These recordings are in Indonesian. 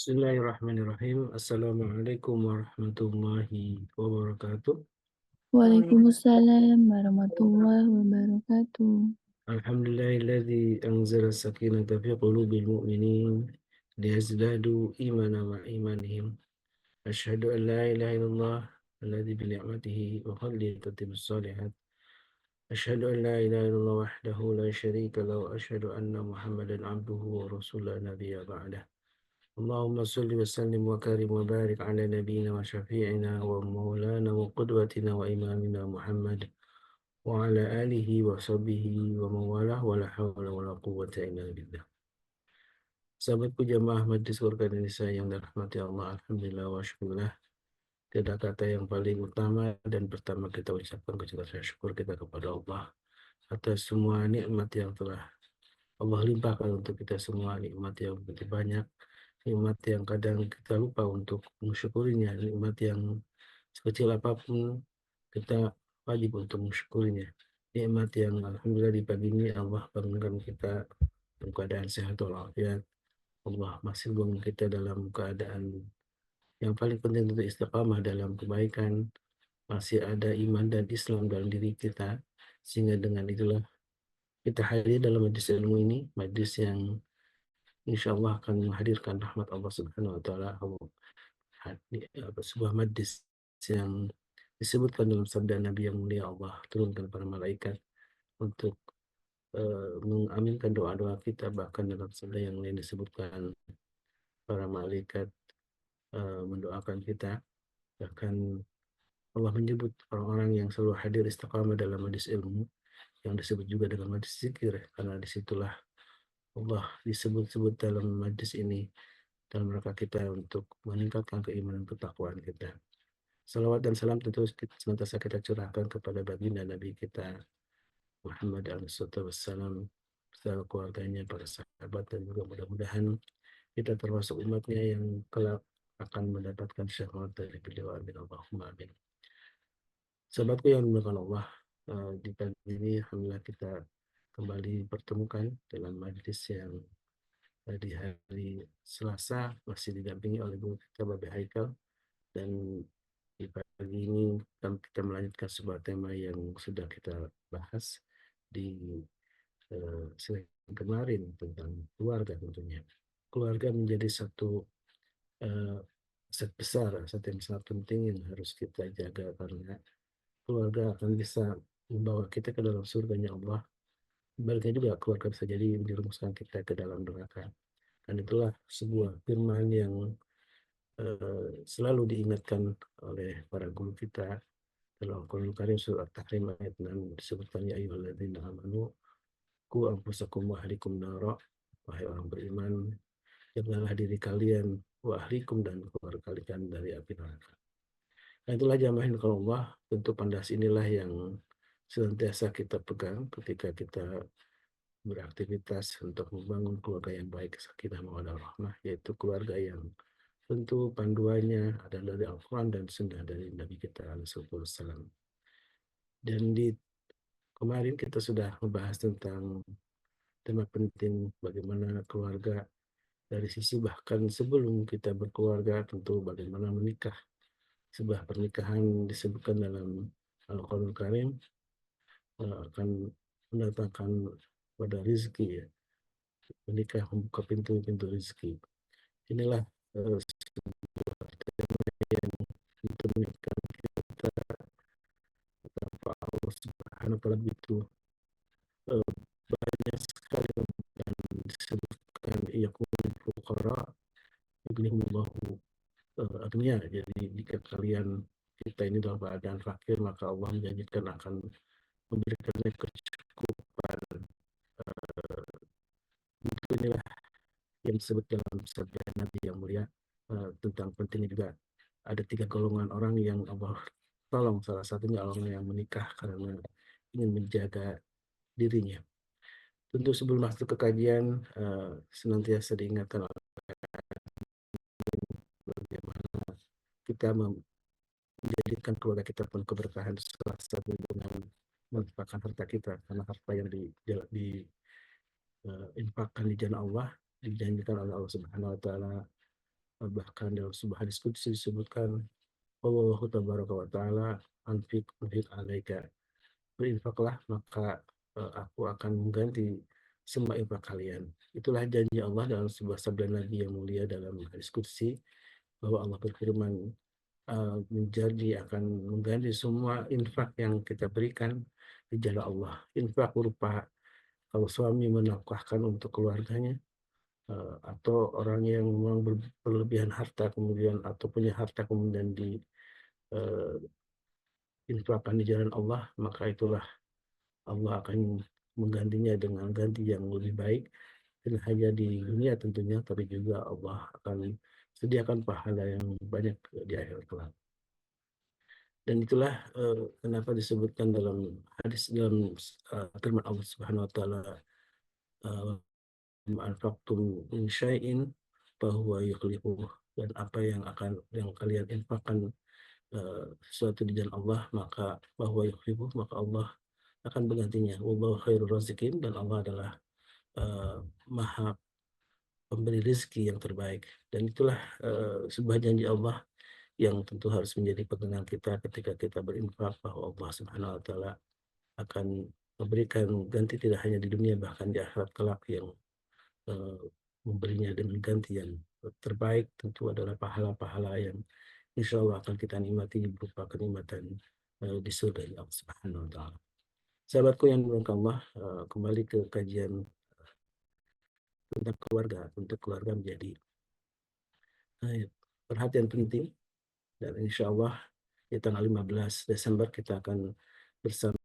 Bismillahirrahmanirrahim. Assalamualaikum warahmatullahi wabarakatuh. Waalaikumsalam warahmatullahi wabarakatuh. Alhamdulillahilladzi anzala sakinata fi qulubil mu'minin liyazdadu imanan ma imanihim. Asyhadu an la ilaha illallah alladzi bi ni'matihi wa fadlihi tatimmus shalihat. Asyhadu an la ilaha illallah wahdahu la syarika lahu wa asyhadu anna Muhammadan abduhu wa rasuluhu la nabiyya ba'dah. اللهم صل وسلم وكرم وبارك على نبينا وشفيعنا ومولانا وقدوتنا وإمامنا محمد وعلى آله وصحبه ومن والاه ولا حول ولا قوة إلا بالله. Sahabatku jamaah Majelis Surga Indonesia yang dirahmati Allah, Alhamdulillah wa syukurlah. Tidak kata yang paling utama dan pertama kita ucapkan rasa syukur kita kepada Allah atas semua nikmat yang telah Allah limpahkan untuk kita semua, nikmat yang begitu banyak, nikmat yang kadang kita lupa untuk mensyukurinya, nikmat yang sekecil apapun kita wajib untuk mensyukurinya. Nikmat yang alhamdulillah di pagi ini Allah bangunkan kita dalam keadaan sehat walafiat. Allah masih bangun kita dalam keadaan yang paling penting untuk istiqamah dalam kebaikan, masih ada iman dan Islam dalam diri kita, sehingga dengan itulah kita hadir dalam majlis ilmu ini, majlis yang insya Allah akan menghadirkan rahmat Allah Subhanahu Wa Taala. Sebuah majlis yang disebutkan dalam sabda Nabi yang mulia, Allah turunkan para malaikat untuk mengaminkan doa-doa kita, bahkan dalam sabda yang lain disebutkan para malaikat mendoakan kita, bahkan Allah menyebut orang-orang yang selalu hadir istiqamah dalam majlis ilmu yang disebut juga dengan majlis zikir, karena disitulah Allah disebut-sebut dalam majlis ini dalam rangka kita untuk meningkatkan keimanan ketakwaan kita. Salawat dan salam tentu senantiasa kita curahkan kepada baginda Nabi kita Muhammad SAW beserta keluarganya, para sahabat, dan juga mudah-mudahan kita termasuk umatnya yang kelak akan mendapatkan syafaat dari beliau. Amin Allahumma amin. Sahabatku yang dimuliakan Allah, di pagi ini alhamdulillah kita kembali pertemukan dalam majlis yang di hari Selasa masih didampingi oleh guru kita Babe Haikal, dan di pagi ini kita melanjutkan sebuah tema yang sudah kita bahas di Senin kemarin tentang keluarga. Tentunya keluarga menjadi satu aset besar, aset yang sangat penting yang harus kita jaga, karena keluarga akan bisa membawa kita ke dalam surganya Allah. Sebaliknya juga keluarga bisa jadi menjerumuskan kita ke dalam neraka. Dan itulah sebuah firman yang selalu diingatkan oleh para guru kita dalam Al-Quran Karim surat Tahrim ayat 6, disebutkan ya ayyuhalladzina amanu qu anfusakum wa ahlikum nara, wahai orang beriman, jagalah diri kalian wa ahlikum dan keluarga kalian dari api neraka. Nah, itulah jamaah kalau Allah, tentu pandas inilah yang senantiasa kita pegang ketika kita beraktivitas untuk membangun keluarga yang baik, sakinah mawaddah rahmah, yaitu keluarga yang tentu panduannya adalah dari Al-Quran dan Sunnah dari Nabi kita Alaihissalam. Dan di kemarin kita sudah membahas tentang tema penting bagaimana keluarga dari sisi bahkan sebelum kita berkeluarga, tentu bagaimana menikah. Sebuah pernikahan disebutkan dalam Al-Quran Karim akan mendatangkan pada rezeki, ya. Menikah membuka pintu-pintu rezeki. Inilah yang ditemukan kita betapa Allah Subhanahu wa taala begitu banyak sekali dan disebutkan yakumul fuqara yughnihimullahu agniya. Jadi jika kalian kita ini dalam keadaan fakir, maka Allah menjanjikan akan memberikannya kecukupan. Inilah yang disebut dalam sabda Nabi yang mulia tentang pentingnya juga ada 3 golongan orang yang Allah tolong. Salah satunya orang yang menikah karena ingin menjaga dirinya. Tentu sebelum masuk ke kajian, senantiasa diingatkan bagaimana kita menjadikan keluarga kita pun keberkahan, salah satu dengan menginfakkan harta kita, karena harta yang diinfakkan di jalan Allah dijanjikan oleh Allah Subhanahu Wa Taala bahkan dalam sebuah hadis qudsi disebutkan, "Wallahu tabaraka wa ta'ala anfiq 'alaika." Berinfaklah maka, aku akan mengganti semua infak kalian. Itulah janji Allah dalam sebuah sabda Nabi yang mulia dalam hadis qudsi, bahwa Allah berfirman, menjadi akan mengganti semua infak yang kita berikan di jalan Allah. Infak berupa kalau suami menafkahkan untuk keluarganya, atau orang yang memang berlebihan harta kemudian atau punya harta kemudian infakkan di jalan Allah, maka itulah Allah akan menggantinya dengan ganti yang lebih baik, tidak hanya di dunia tentunya, tapi juga Allah akan sediakan pahala yang banyak di akhirat kelak. Dan itulah, kenapa disebutkan dalam hadis dalam firman Allah Subhanahu wa taala, eee, "Ma anfaqtum min syai'in fahuwa yukhlifuh." Dan apa yang kalian infakkan, sesuatu di jalan Allah, maka fahuwa yukhlifuh, maka Allah akan menggantinya. Wallahu khairur raziqin, dan Allah adalah, eee, Maha pemberi rezeki yang terbaik. Dan itulah, sebuah janji Allah yang tentu harus menjadi pegangan kita ketika kita berinfak, bahwa Allah Subhanahu wa taala akan memberikan ganti tidak hanya di dunia, bahkan di akhirat kelak yang, eee, memberinya dengan ganti yang terbaik, tentu adalah pahala-pahala yang insyaallah akan kita nikmati berupa kenikmatan, di surga Allah Subhanahu wa taala. Sahabatku yang dimuliakan Allah, kembali ke kajian tentang keluarga. Untuk keluarga menjadi, perhatian penting, dan insyaallah di tanggal 15 Desember kita akan bersama,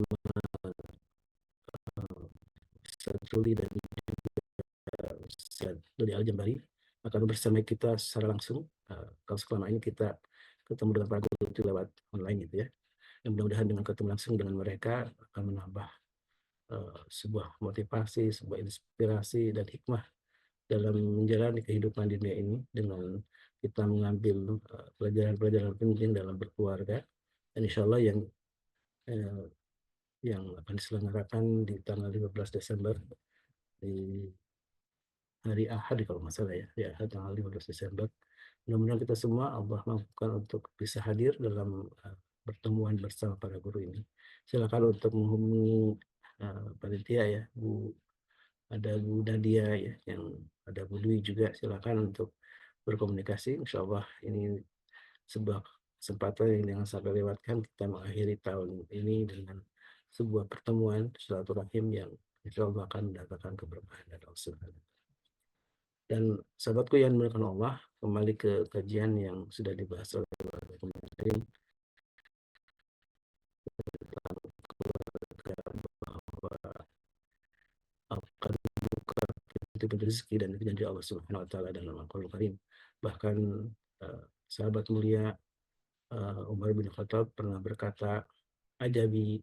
Ustaz Ruli dan Ustaz Dodi Al-Jambari akan bersama kita secara langsung. Kalau selama ini kita ketemu dengan para guru itu lewat online gitu ya. Dan mudah-mudahan dengan ketemu langsung dengan mereka akan menambah, sebuah motivasi, sebuah inspirasi dan hikmah dalam menjalani kehidupan di dunia ini, dengan kita mengambil, pelajaran-pelajaran penting dalam berkeluarga. Dan insyaallah eee, yang akan diselenggarakan di tanggal 15 Desember, di hari Ahad kalau nggak salah ya, di Ahad tanggal 15 Desember. Mudah-mudahan kita semua Allah mampukan untuk bisa hadir dalam, pertemuan bersama para guru ini. Silakan untuk menghubungi, panitia ya, ada Bu Nadia ya, ada Bu Dwi juga, silakan untuk berkomunikasi. Insyaallah ini sebuah kesempatan yang jangan sampai lewatkan, kita mengakhiri tahun ini dengan sebuah pertemuan silaturahim yang insyaallah akan mendatangkan keberkahan dari Allah Subhanahu. Dan sahabatku yang dimuliakan Allah, kembali ke kajian yang sudah dibahas oleh kemarin, bahwa akan membuka pintu-pintu rezeki dan itu janji Allah Subhanahu wa taala dalam Al-Qur'anul Karim. Bahkan, sahabat mulia, Umar bin Khattab pernah berkata, "Ajabi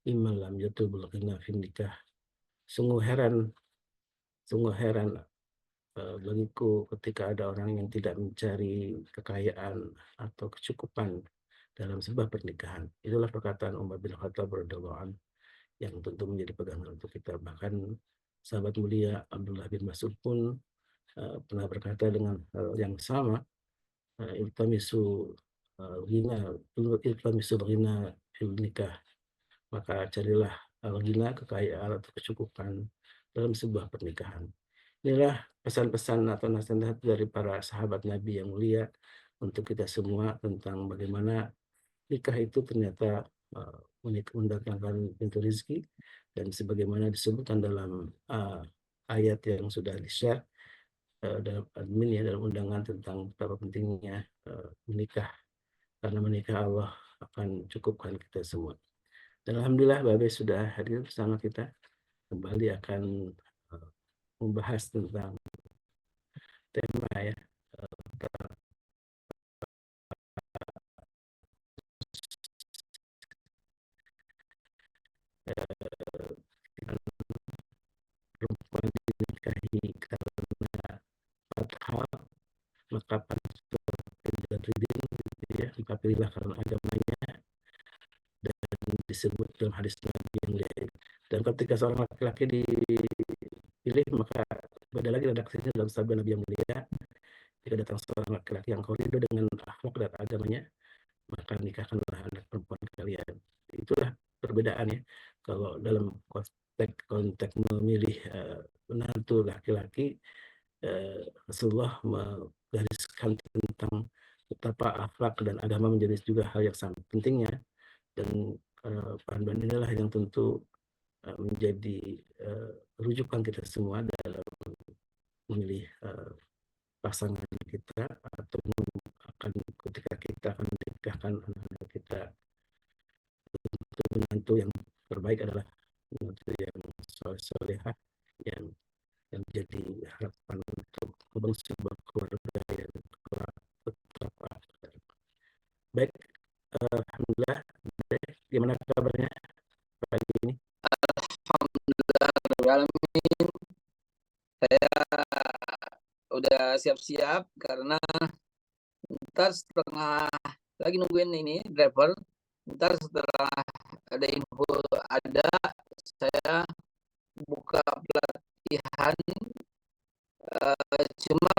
mimman lam yatubul ghina fin nikah." Sungguh heran, sungguh heran, bagiku ketika ada orang yang tidak mencari kekayaan atau kecukupan dalam sebuah pernikahan. Itulah perkataan Umar bin Khattab radhiyallahu anhu yang tentu menjadi pegangan untuk kita. Bahkan sahabat mulia Abdullah bin Mas'ud pun, pernah berkata dengan hal yang sama, "Iltamisu, ghina iltamisul ghina fil nikah." Maka carilah al-ghina, kekayaan atau kecukupan dalam sebuah pernikahan. Inilah pesan-pesan atau nasihat dari para sahabat Nabi yang mulia untuk kita semua tentang bagaimana nikah itu ternyata, mendatangkan pintu rezeki, dan sebagaimana disebutkan dalam, ayat yang sudah di-share, dalam admin ya, dalam undangan tentang betapa pentingnya, menikah, karena menikah Allah akan cukupkan kita semua. Dan alhamdulillah Babe sudah hadir bersama kita, kembali akan, eee, membahas tentang tema ya, perempuan dinikahi karena 4 hal, maka pantas gitu ya, maka pilihlah karena agamanya, dan disebut dalam hadis Nabi yang lain. Dan ketika seorang laki-laki dipilih, maka beda lagi redaksinya dalam sabda Nabi yang mulia, jika datang seorang laki-laki yang kau ridho dengan akhlak dan agamanya, maka nikahkanlah anak perempuan kalian. Itulah perbedaannya. Kalau dalam konteks memilih menantu laki-laki, Rasulullah menggariskan tentang betapa akhlak dan agama menjadi juga hal yang sangat pentingnya, dan panduan inilah yang tentu menjadi rujukan kita semua dalam memilih pasangan kita, atau akan ketika kita akan menikahkan anak-anak kita. Untuk menantu yang terbaik adalah menantu yang soleh-solehah, yang menjadi harapan untuk membangun sebuah keluarga yang kuat. Baik, alhamdulillah. Gimana kabarnya pagi ini? Alhamdulillah, saya udah siap-siap karena ntar setengah lagi nungguin ini driver. Ntar setelah ada info ada, saya buka pelatihan. Cuma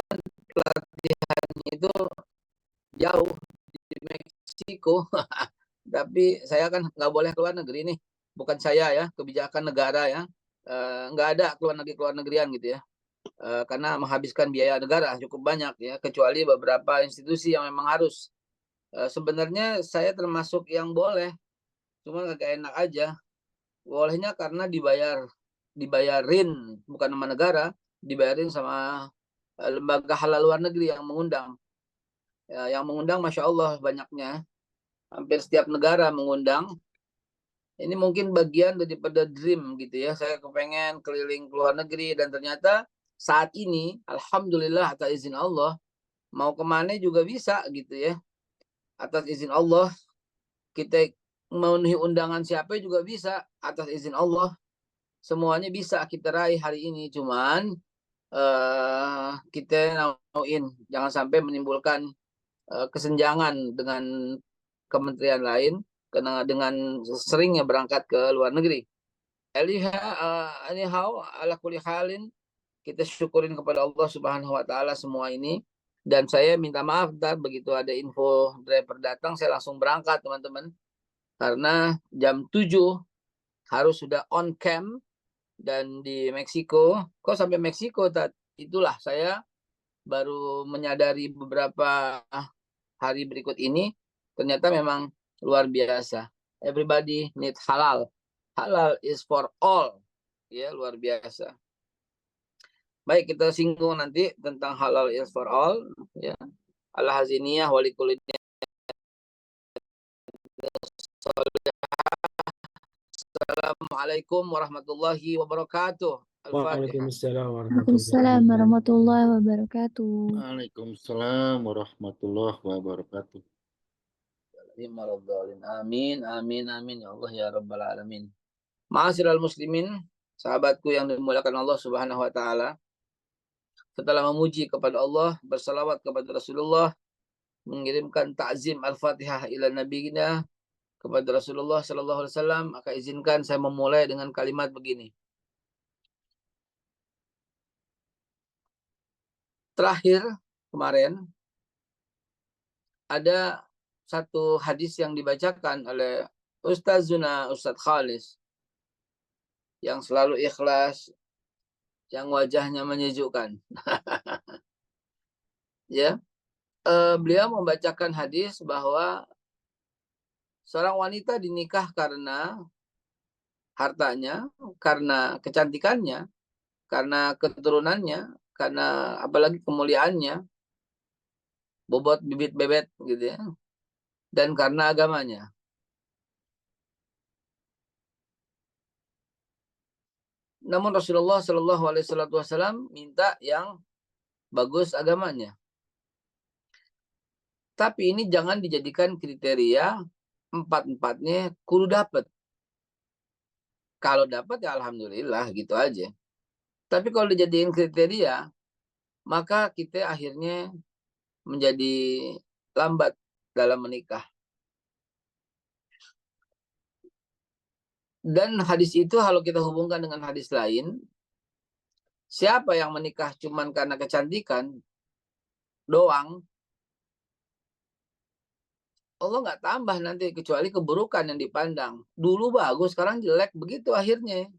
pelatihannya itu jauh di Meksiko. Tapi saya kan nggak boleh keluar negeri nih. Bukan saya ya, kebijakan negara ya. Nggak ada keluar negerian gitu ya. Karena menghabiskan biaya negara cukup banyak ya, kecuali beberapa institusi yang memang harus. Sebenarnya saya termasuk yang boleh, cuma agak enak aja. Bolehnya karena dibayarin bukan sama negara, dibayarin sama lembaga halal luar negeri yang mengundang. Yang mengundang Masya Allah banyaknya, hampir setiap negara mengundang. Ini mungkin bagian daripada dream gitu ya. Saya kepengen keliling ke luar negeri, dan ternyata saat ini alhamdulillah atas izin Allah mau kemana juga bisa gitu ya. Atas izin Allah kita memenuhi undangan siapa juga bisa, atas izin Allah semuanya bisa kita raih hari ini. Cuman kita nauin jangan sampai menimbulkan kesenjangan dengan kementerian lain karena dengan seringnya berangkat ke luar negeri. Anyhow, ala kulli halin, kita syukurin kepada Allah Subhanahu wa taala semua ini. Dan saya minta maaf ntar begitu ada info driver datang saya langsung berangkat teman-teman. Karena jam 7 harus sudah on cam, dan di Meksiko. Kok sampai Meksiko? Itulah saya baru menyadari beberapa hari berikut ini, ternyata memang luar biasa. Everybody need halal. Halal is for all. Ya, luar biasa. Baik, kita singgung nanti tentang halal is for all. Ya. Al-haziniyah walikulidnya. Assalamualaikum warahmatullahi wabarakatuh. Al-Fatihah. Waalaikumsalam Waalaikumsalam warahmatullahi wabarakatuh. Waalaikumsalam warahmatullahi wabarakatuh. Amin, amin, amin. Ya Allah, ya Rabbal Alamin. Ma'asyiral muslimin, sahabatku yang dimuliakan Allah Subhanahu wa taala. Setelah memuji kepada Allah, bersalawat kepada Rasulullah, mengirimkan ta'zim al-Fatihah ila nabiyina kepada Rasulullah sallallahu alaihi wasallam, maka izinkan saya memulai dengan kalimat begini. Terakhir kemarin ada satu hadis yang dibacakan oleh Ustazuna Ustadz Khalis yang selalu ikhlas, yang wajahnya menyejukkan. Ya, beliau membacakan hadis bahwa seorang wanita dinikah karena hartanya, karena kecantikannya, karena keturunannya, karena apalagi kemuliaannya, bobot bibit bebet gitu ya, dan karena agamanya. Namun Rasulullah Shallallahu Alaihi Wasallam minta yang bagus agamanya. Tapi ini jangan dijadikan kriteria empat-empatnya kudu dapat. Kalau dapat ya alhamdulillah gitu aja. Tapi kalau dijadikan kriteria, maka kita akhirnya menjadi lambat dalam menikah. Dan hadis itu kalau kita hubungkan dengan hadis lain, siapa yang menikah cuman karena kecantikan, doang, Allah nggak tambah nanti kecuali keburukan yang dipandang. Dulu bagus, sekarang jelek, begitu akhirnya.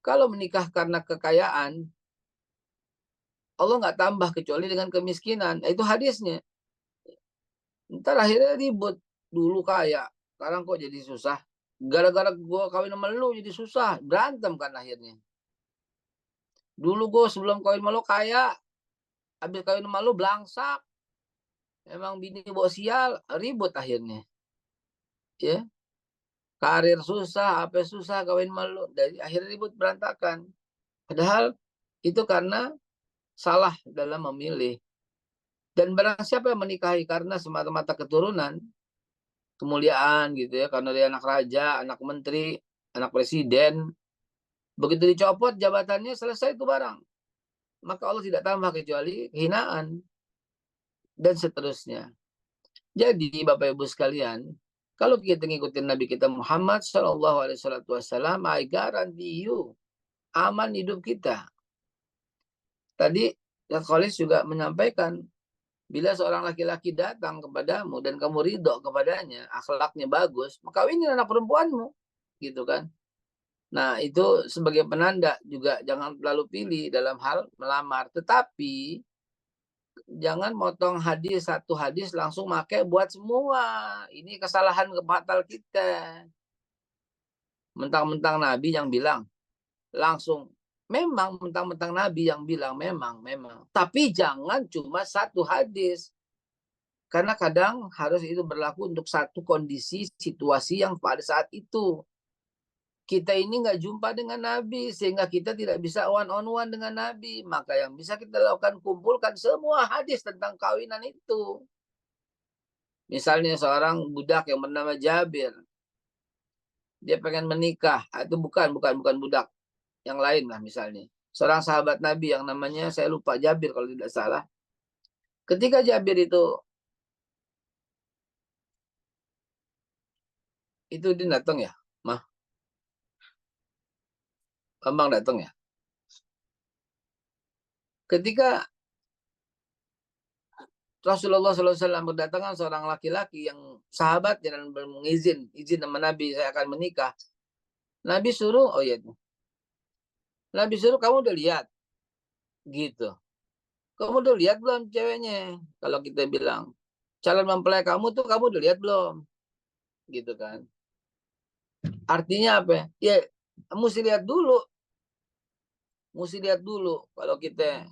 Kalau menikah karena kekayaan, Allah nggak tambah kecuali dengan kemiskinan. Itu hadisnya. Ntar akhirnya ribut. Dulu kaya, sekarang kok jadi susah. Gara-gara gue kawin sama lu jadi susah. Berantem kan akhirnya. Dulu gue sebelum kawin sama lu kaya, habis kawin sama lu belangsak. Emang bini bawa sial, ribut akhirnya. Ya, karir susah, apa susah, kawin malu, dari akhirnya ribut berantakan. Padahal itu karena salah dalam memilih. Dan barang siapa yang menikahi karena semata-mata keturunan, kemuliaan gitu ya, karena dia anak raja, anak menteri, anak presiden, begitu dicopot jabatannya selesai itu barang. Maka Allah tidak tambah kecuali kehinaan dan seterusnya. Jadi Bapak Ibu sekalian, kalau kita ngikutin Nabi kita Muhammad SAW, I guarantee you aman hidup kita. Tadi Khalis juga menyampaikan, bila seorang laki-laki datang kepadamu dan kamu ridho kepadanya, akhlaknya bagus, maka ini anak perempuanmu, gitu kan? Nah itu sebagai penanda juga jangan terlalu pilih dalam hal melamar. Tetapi jangan motong hadis, satu hadis langsung pakai buat semua. Ini kesalahan fatal kita. Mentang-mentang Nabi yang bilang, langsung. Memang mentang-mentang Nabi yang bilang, memang. Tapi jangan cuma satu hadis. Karena kadang harus itu berlaku untuk satu kondisi, situasi yang pada saat itu. Kita ini nggak jumpa dengan Nabi, sehingga kita tidak bisa one on one dengan Nabi. Maka yang bisa kita lakukan, kumpulkan semua hadis tentang kawinan itu. Misalnya seorang budak yang bernama Jabir. Dia pengen menikah. Itu bukan budak. Yang lain lah misalnya. Seorang sahabat Nabi yang namanya, saya lupa, Jabir kalau tidak salah. Ketika Jabir itu dia datang ya, Mah. Bambang datang ya. Ketika Rasulullah SAW berdatangan seorang laki-laki yang sahabat dan izin sama Nabi, saya akan menikah. Nabi suruh, oh iya, Nabi suruh, kamu udah lihat, gitu. Kamu udah lihat belum ceweknya? Kalau kita bilang calon mempelai kamu tuh kamu udah lihat belum? Gitu kan. Artinya apa? Ya mesti lihat dulu. Kalau kita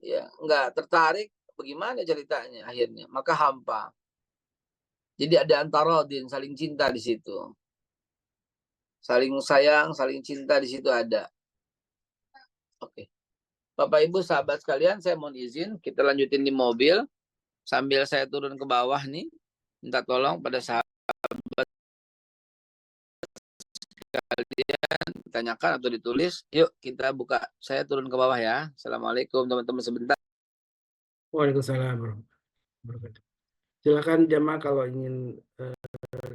ya nggak tertarik, bagaimana ceritanya akhirnya? Maka hampa. Jadi ada antarodin, saling cinta di situ. Saling sayang, saling cinta di situ ada. Oke. Bapak Ibu sahabat sekalian, saya mohon izin kita lanjutin di mobil sambil saya turun ke bawah nih. Minta tolong pada sahabat kalian tanyakan atau ditulis. Yuk kita buka. Saya turun ke bawah ya. Assalamualaikum teman-teman sebentar. Waalaikumsalam warahmatullahi wabarakatuh. Silakan jamaah kalau ingin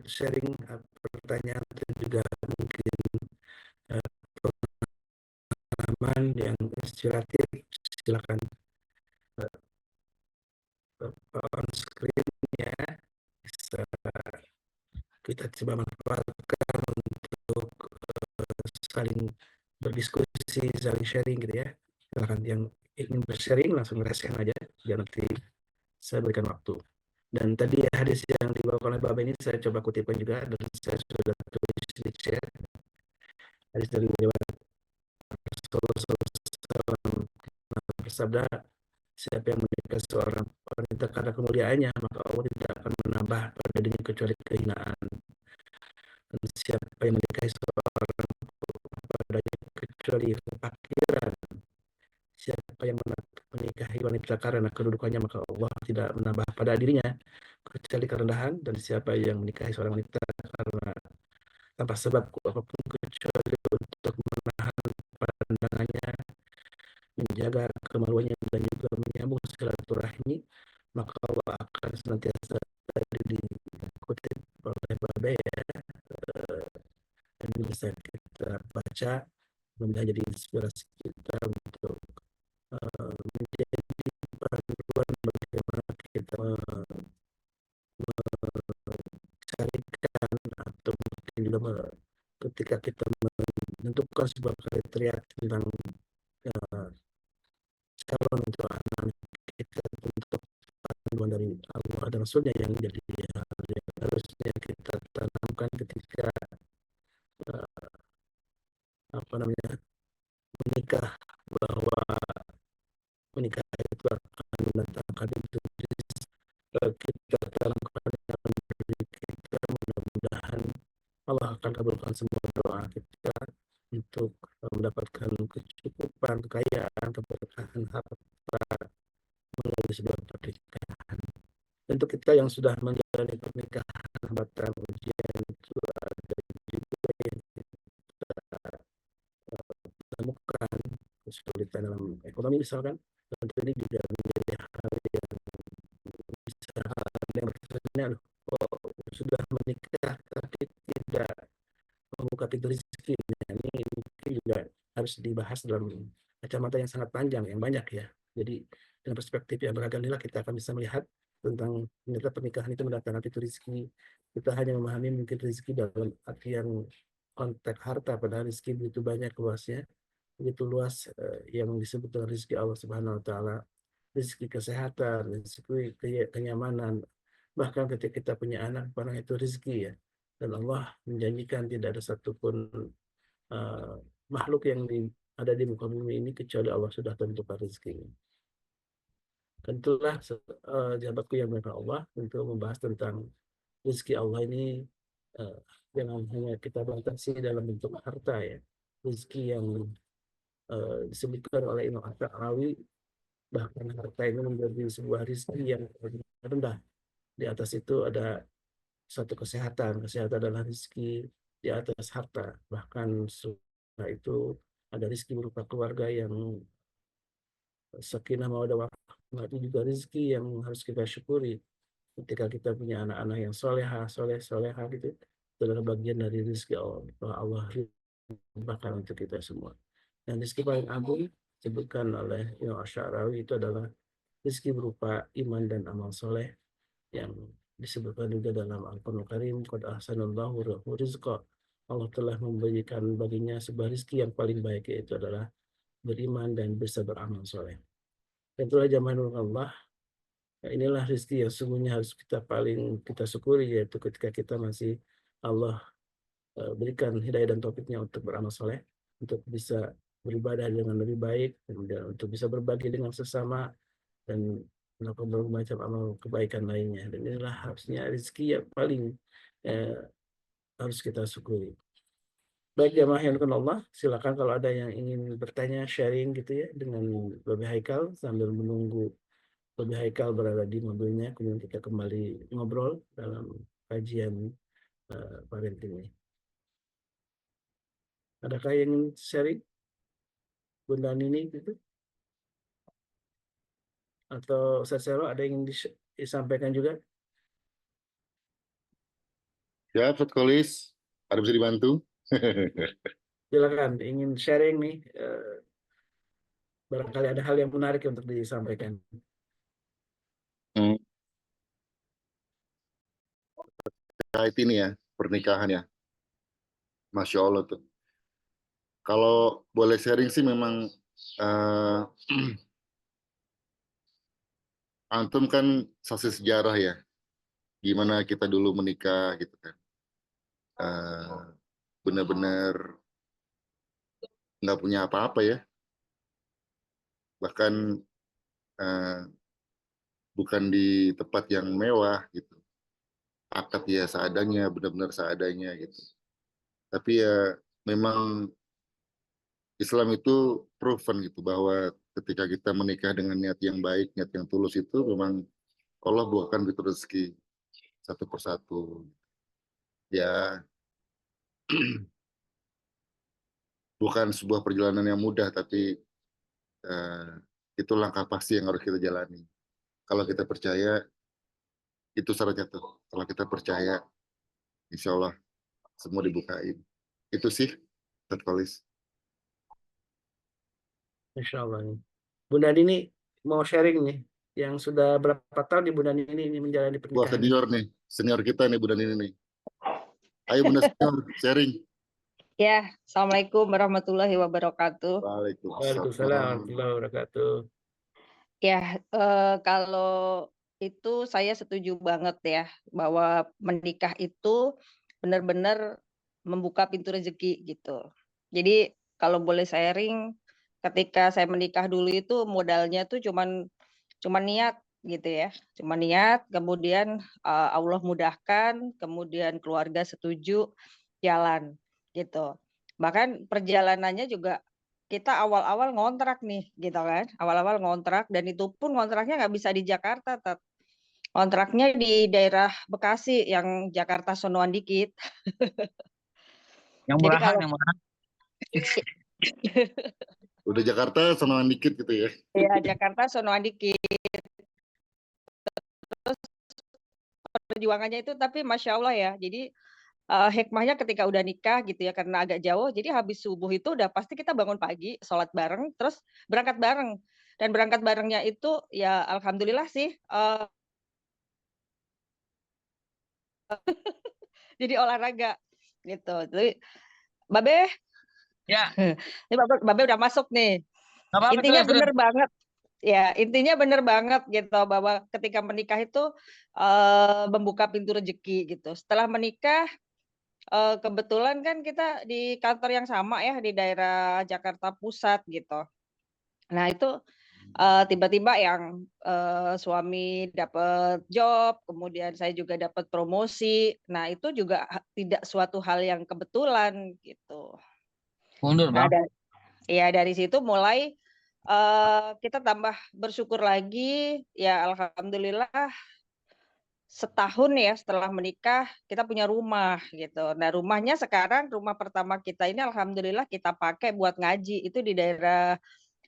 sharing pertanyaan dan juga mungkin pengalaman yang inspiratif, silakan on screen ya. Bisa kita coba manfaatkan untuk saling berdiskusi, saling sharing gitu ya. Silakan yang ingin bersharing langsung raise hand aja, biar nanti saya berikan waktu. Dan tadi hadis yang dibawakan oleh Bapak ini saya coba kutipkan juga dan saya sudah tulis di chat. Hadis dari Rasulullah bersabda, siapa yang menikah seorang wanita karena kemuliaannya, maka Allah tidak akan menambah pada dirinya kecuali kehinaan. Dan siapa yang menikahi seorang padanya kecuali kefakiran, siapa yang menikahi wanita karena kedudukannya, maka Allah tidak menambah pada dirinya kecuali kerendahan. Dan siapa yang menikahi seorang wanita karena tanpa sebab apapun kecuali untuk menahan pandangannya, menjaga kemaluannya dan juga menyambung silaturahmi, maka Allah akan senantiasa dikutip oleh Babe ya. Dan bisa kita baca, mudah jadi inspirasi kita untuk menjadi juga ketika kita menentukan sebuah kriteria tentang calon untuk anak kita untuk panduan dari Allah dan Rasulnya yang jadi hal yang harusnya kita tanamkan ketika menikah, bahwa menikah itu akan mendatangkan itu kita tanamkan dalam diri kita. Mudah-mudahan Allah akan kabulkan semua doa kita untuk mendapatkan kecukupan, kekayaan, keberkahan harta melalui sebuah pernikahan. Untuk kita yang sudah menjalani pernikahan, hambatan, ujian itu ada juga yang kita temukan kesulitan dalam ekonomi misalkan. Tentu ini juga menjadi hal yang bisa yang bertanya, sudah menikah tapi tidak membuka pintu rezeki. Ini mungkin juga harus dibahas dalam kacamata yang sangat panjang, yang banyak ya. Jadi dengan perspektif yang beragam inilah kita akan bisa melihat tentang ternyata pernikahan itu mendatangkan pintu rezeki. Kita hanya memahami mungkin rezeki dalam artian konteks harta, padahal rezeki begitu banyak luasnya, begitu luas yang disebut dengan rezeki Allah Subhanahu Wa Taala, rezeki kesehatan, rezeki kenyamanan, bahkan ketika kita punya anak, barang itu rezeki ya. Dan Allah menjanjikan tidak ada satupun makhluk yang ada di muka bumi ini kecuali Allah sudah tentukan rezekinya. Tentulah sahabatku yang berkah Allah untuk membahas tentang rezeki Allah ini jangan hanya kita batasi dalam bentuk harta ya. Rezeki yang disebutkan oleh Imam At-Tahawi, bahkan harta ini menjadi sebuah rezeki yang rendah. Di atas itu ada satu kesehatan adalah rezeki di atas harta. Bahkan setelah itu ada rezeki berupa keluarga yang sakinah mawaddah warahmah, itu juga rezeki yang harus kita syukuri. Ketika kita punya anak-anak yang soleha gitu, itu adalah bagian dari rezeki Allah bahkan untuk kita semua. Dan rezeki paling agung disebutkan oleh Imam Asy'arawi itu adalah rezeki berupa iman dan amal soleh yang disebutkan juga dalam Al-Qur'an Karim, qad ahsanallahu lahu rizqa. Allah telah memberikan baginya sebuah rezeki yang paling baik, yaitu adalah beriman dan bisa beramal soleh. Dan itulah jamaah Allah. Inilah rezeki yang sungguhnya harus kita syukuri, yaitu ketika kita masih Allah berikan hidayah dan taufiknya untuk beramal soleh, untuk bisa beribadah dengan lebih baik, dan untuk bisa berbagi dengan sesama, dan melakukan berbagai macam amal kebaikan lainnya. Dan inilah harusnya rezeki yang paling harus kita syukuri. Baik jamaah yang dimuliakan Allah, silakan kalau ada yang ingin bertanya, sharing gitu ya dengan Babi Haikal sambil menunggu Babi Haikal berada di mobilnya, kemudian kita kembali ngobrol dalam kajian parenting ini. Adakah yang ingin sharing? Bunda Nini gitu? Atau Ustaz Sero, ada yang ingin disampaikan juga? Ya, Ustaz Kolis, ada bisa dibantu? Silakan, ingin sharing nih, barangkali ada hal yang menarik untuk disampaikan. Kait ini ya, pernikahan ya. Masya Allah tuh. Kalau boleh sharing sih memang antum kan saksi sejarah ya. Gimana kita dulu menikah gitu kan. Benar-benar nggak punya apa-apa ya. Bahkan bukan di tempat yang mewah gitu. Akad ya seadanya, benar-benar seadanya gitu. Tapi ya memang Islam itu proven gitu bahwa ketika kita menikah dengan niat yang baik, niat yang tulus itu memang Allah buahkan gitu rezeki satu persatu. Ya bukan sebuah perjalanan yang mudah, tapi itu langkah pasti yang harus kita jalani. Kalau kita percaya, itu syaratnya tuh. Kalau kita percaya, insya Allah semua dibukain. Itu sih, Ustaz Kolis. Insya Allah nih. Bunda Nini mau sharing nih, yang sudah berapa tahun di Bunda Nini ini menjalani Wah pernikahan? senior nih, senior kita nih Bunda Nini nih. Ayo Bunda Senior, sharing. Ya, Assalamualaikum warahmatullahi wabarakatuh. Waalaikumsalam Waalaikumsalam. warahmatullahi wabarakatuh. Ya, kalau itu saya setuju banget ya, bahwa menikah itu benar-benar membuka pintu rezeki gitu. Jadi kalau boleh sharing, ketika saya menikah dulu itu modalnya tuh cuman niat gitu ya, cuma niat, kemudian Allah mudahkan, kemudian keluarga setuju, jalan gitu. Bahkan perjalanannya juga kita awal-awal ngontrak nih, gitu kan. Awal-awal ngontrak dan itu pun ngontraknya nggak bisa di Jakarta, Tat. Kontraknya di daerah Bekasi yang Jakarta sonoan dikit. Yang Jadi murahan, kalau yang murahan. Udah Jakarta sonoan dikit gitu ya. ya Jakarta sonoan dikit. Terus perjuangannya itu tapi Masya Allah ya. Jadi hikmahnya ketika udah nikah gitu ya karena agak jauh, jadi habis subuh itu udah pasti kita bangun pagi, sholat bareng, terus berangkat bareng. Dan berangkat barengnya itu ya alhamdulillah sih jadi olahraga gitu. Jadi Babe, Ya, ini Babe udah masuk nih. nggak apa-apa, Intinya terus. bener banget. Ya, intinya bener banget gitu bahwa ketika menikah itu membuka pintu rezeki gitu. Setelah menikah kebetulan kan kita di kantor yang sama ya di daerah Jakarta Pusat gitu. Nah itu tiba-tiba yang suami dapat job, kemudian saya juga dapat promosi. Nah itu juga tidak suatu hal yang kebetulan gitu. Mundur, Nah Bang. dari situ mulai kita tambah bersyukur lagi. Ya alhamdulillah setahun ya setelah menikah kita punya rumah gitu. Nah rumahnya sekarang rumah pertama kita ini alhamdulillah kita pakai buat ngaji itu di daerah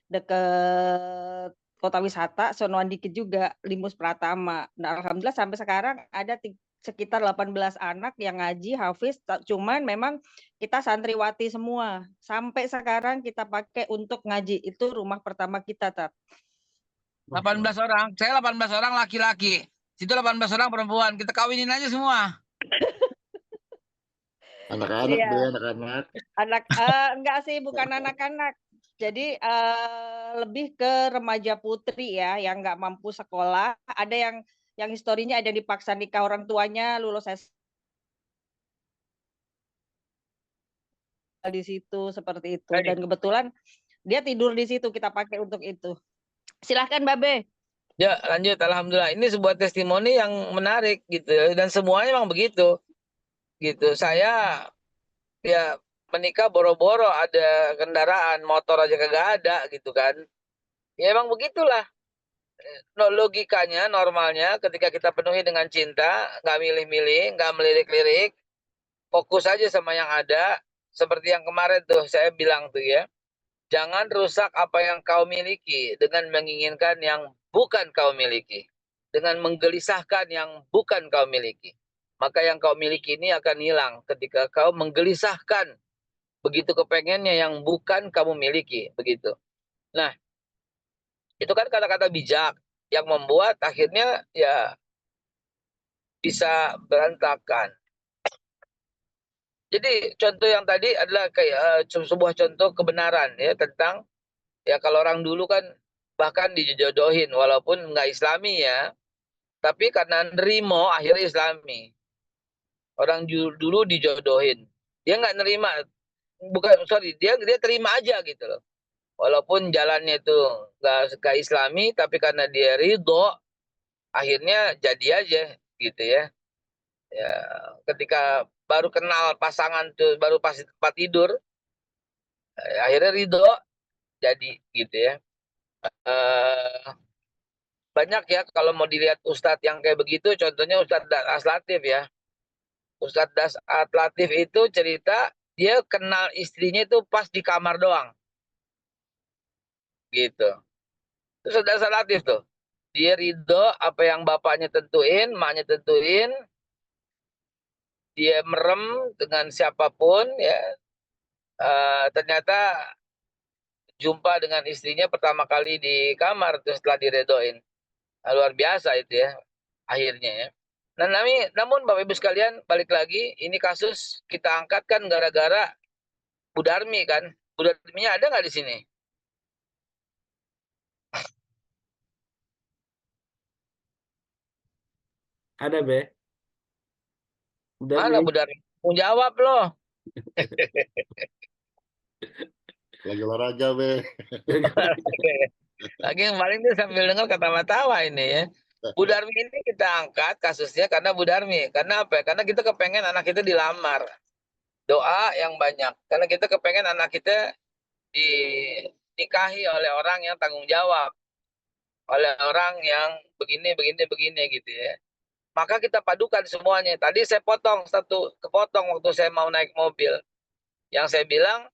deket kota wisata sonoan dikit juga Limus Pratama. Nah alhamdulillah sampai sekarang ada sekitar 18 anak yang ngaji hafiz, cuman memang kita santriwati semua. Sampai sekarang kita pakai untuk ngaji itu rumah pertama kita, Tat. 18 orang. Saya 18 orang laki-laki. Situ 18 orang perempuan. Kita kawinin aja semua. Anak-anak Iya. deh, anak-anak. Enggak sih, bukan anak-anak. Jadi lebih ke remaja putri ya, yang nggak mampu sekolah. Ada yang historinya ada dipaksa nikah orang tuanya, lulus di situ seperti itu. Dan kebetulan dia tidur di situ, kita pakai untuk itu. Silahkan Babe. Ya, lanjut. Alhamdulillah. Ini sebuah testimoni yang menarik gitu. Dan semuanya memang begitu. Gitu. Saya ya menikah boro-boro ada kendaraan, motor aja kagak ada gitu kan. Ya emang begitulah. Logikanya, normalnya ketika kita penuhi dengan cinta, nggak milih-milih, nggak melirik-lirik, fokus aja sama yang ada. Seperti yang kemarin tuh saya bilang tuh ya. Jangan rusak apa yang kau miliki dengan menginginkan yang bukan kau miliki. Dengan menggelisahkan yang bukan kau miliki. Maka yang kau miliki ini akan hilang ketika kau menggelisahkan begitu kepengennya yang bukan kamu miliki. Begitu. Nah, itu kan kata-kata bijak yang membuat akhirnya ya bisa berantakan. Jadi contoh yang tadi adalah kayak sebuah contoh kebenaran ya tentang ya kalau orang dulu kan bahkan dijodohin walaupun nggak Islami ya, tapi karena nerimo akhirnya Islami. Orang dulu dijodohin, dia nggak nerima, bukan sorry dia terima aja gitu loh. Walaupun jalannya itu nggak Islami, tapi karena dia ridho, akhirnya jadi aja gitu ya. Ya ketika baru kenal pasangan tuh baru pas di tempat tidur, akhirnya ridho jadi gitu ya. Banyak ya kalau mau dilihat Ustadz yang kayak begitu, contohnya Ustadz Das Latif ya. Ustadz Das Latif itu cerita dia kenal istrinya itu pas di kamar doang, gitu. Itu Ustadz Das Latif tuh, dia ridho apa yang bapaknya tentuin, maknya tentuin, dia merem dengan siapapun ya. Ternyata jumpa dengan istrinya pertama kali di kamar terus setelah diredoin. Luar biasa itu ya akhirnya ya. Nah, namun Bapak Ibu sekalian, balik lagi, ini kasus kita angkat kan gara-gara Bu Darmi kan. Bu Darminya ada nggak di sini? Ada Be. Udah Mana nih. Bu Darmi? Mau jawab loh. Lagi olahraga, Be. Lagi yang paling tuh sambil dengar ketawa-tawa ini ya. Bu Darmi ini kita angkat kasusnya karena Bu Darmi. Karena apa? Karena kita kepengen anak kita dilamar. Doa yang banyak. Karena kita kepengen anak kita dinikahi oleh orang yang tanggung jawab. Oleh orang yang begini gitu ya. Maka kita padukan semuanya. Tadi saya kepotong waktu saya mau naik mobil. Yang saya bilang,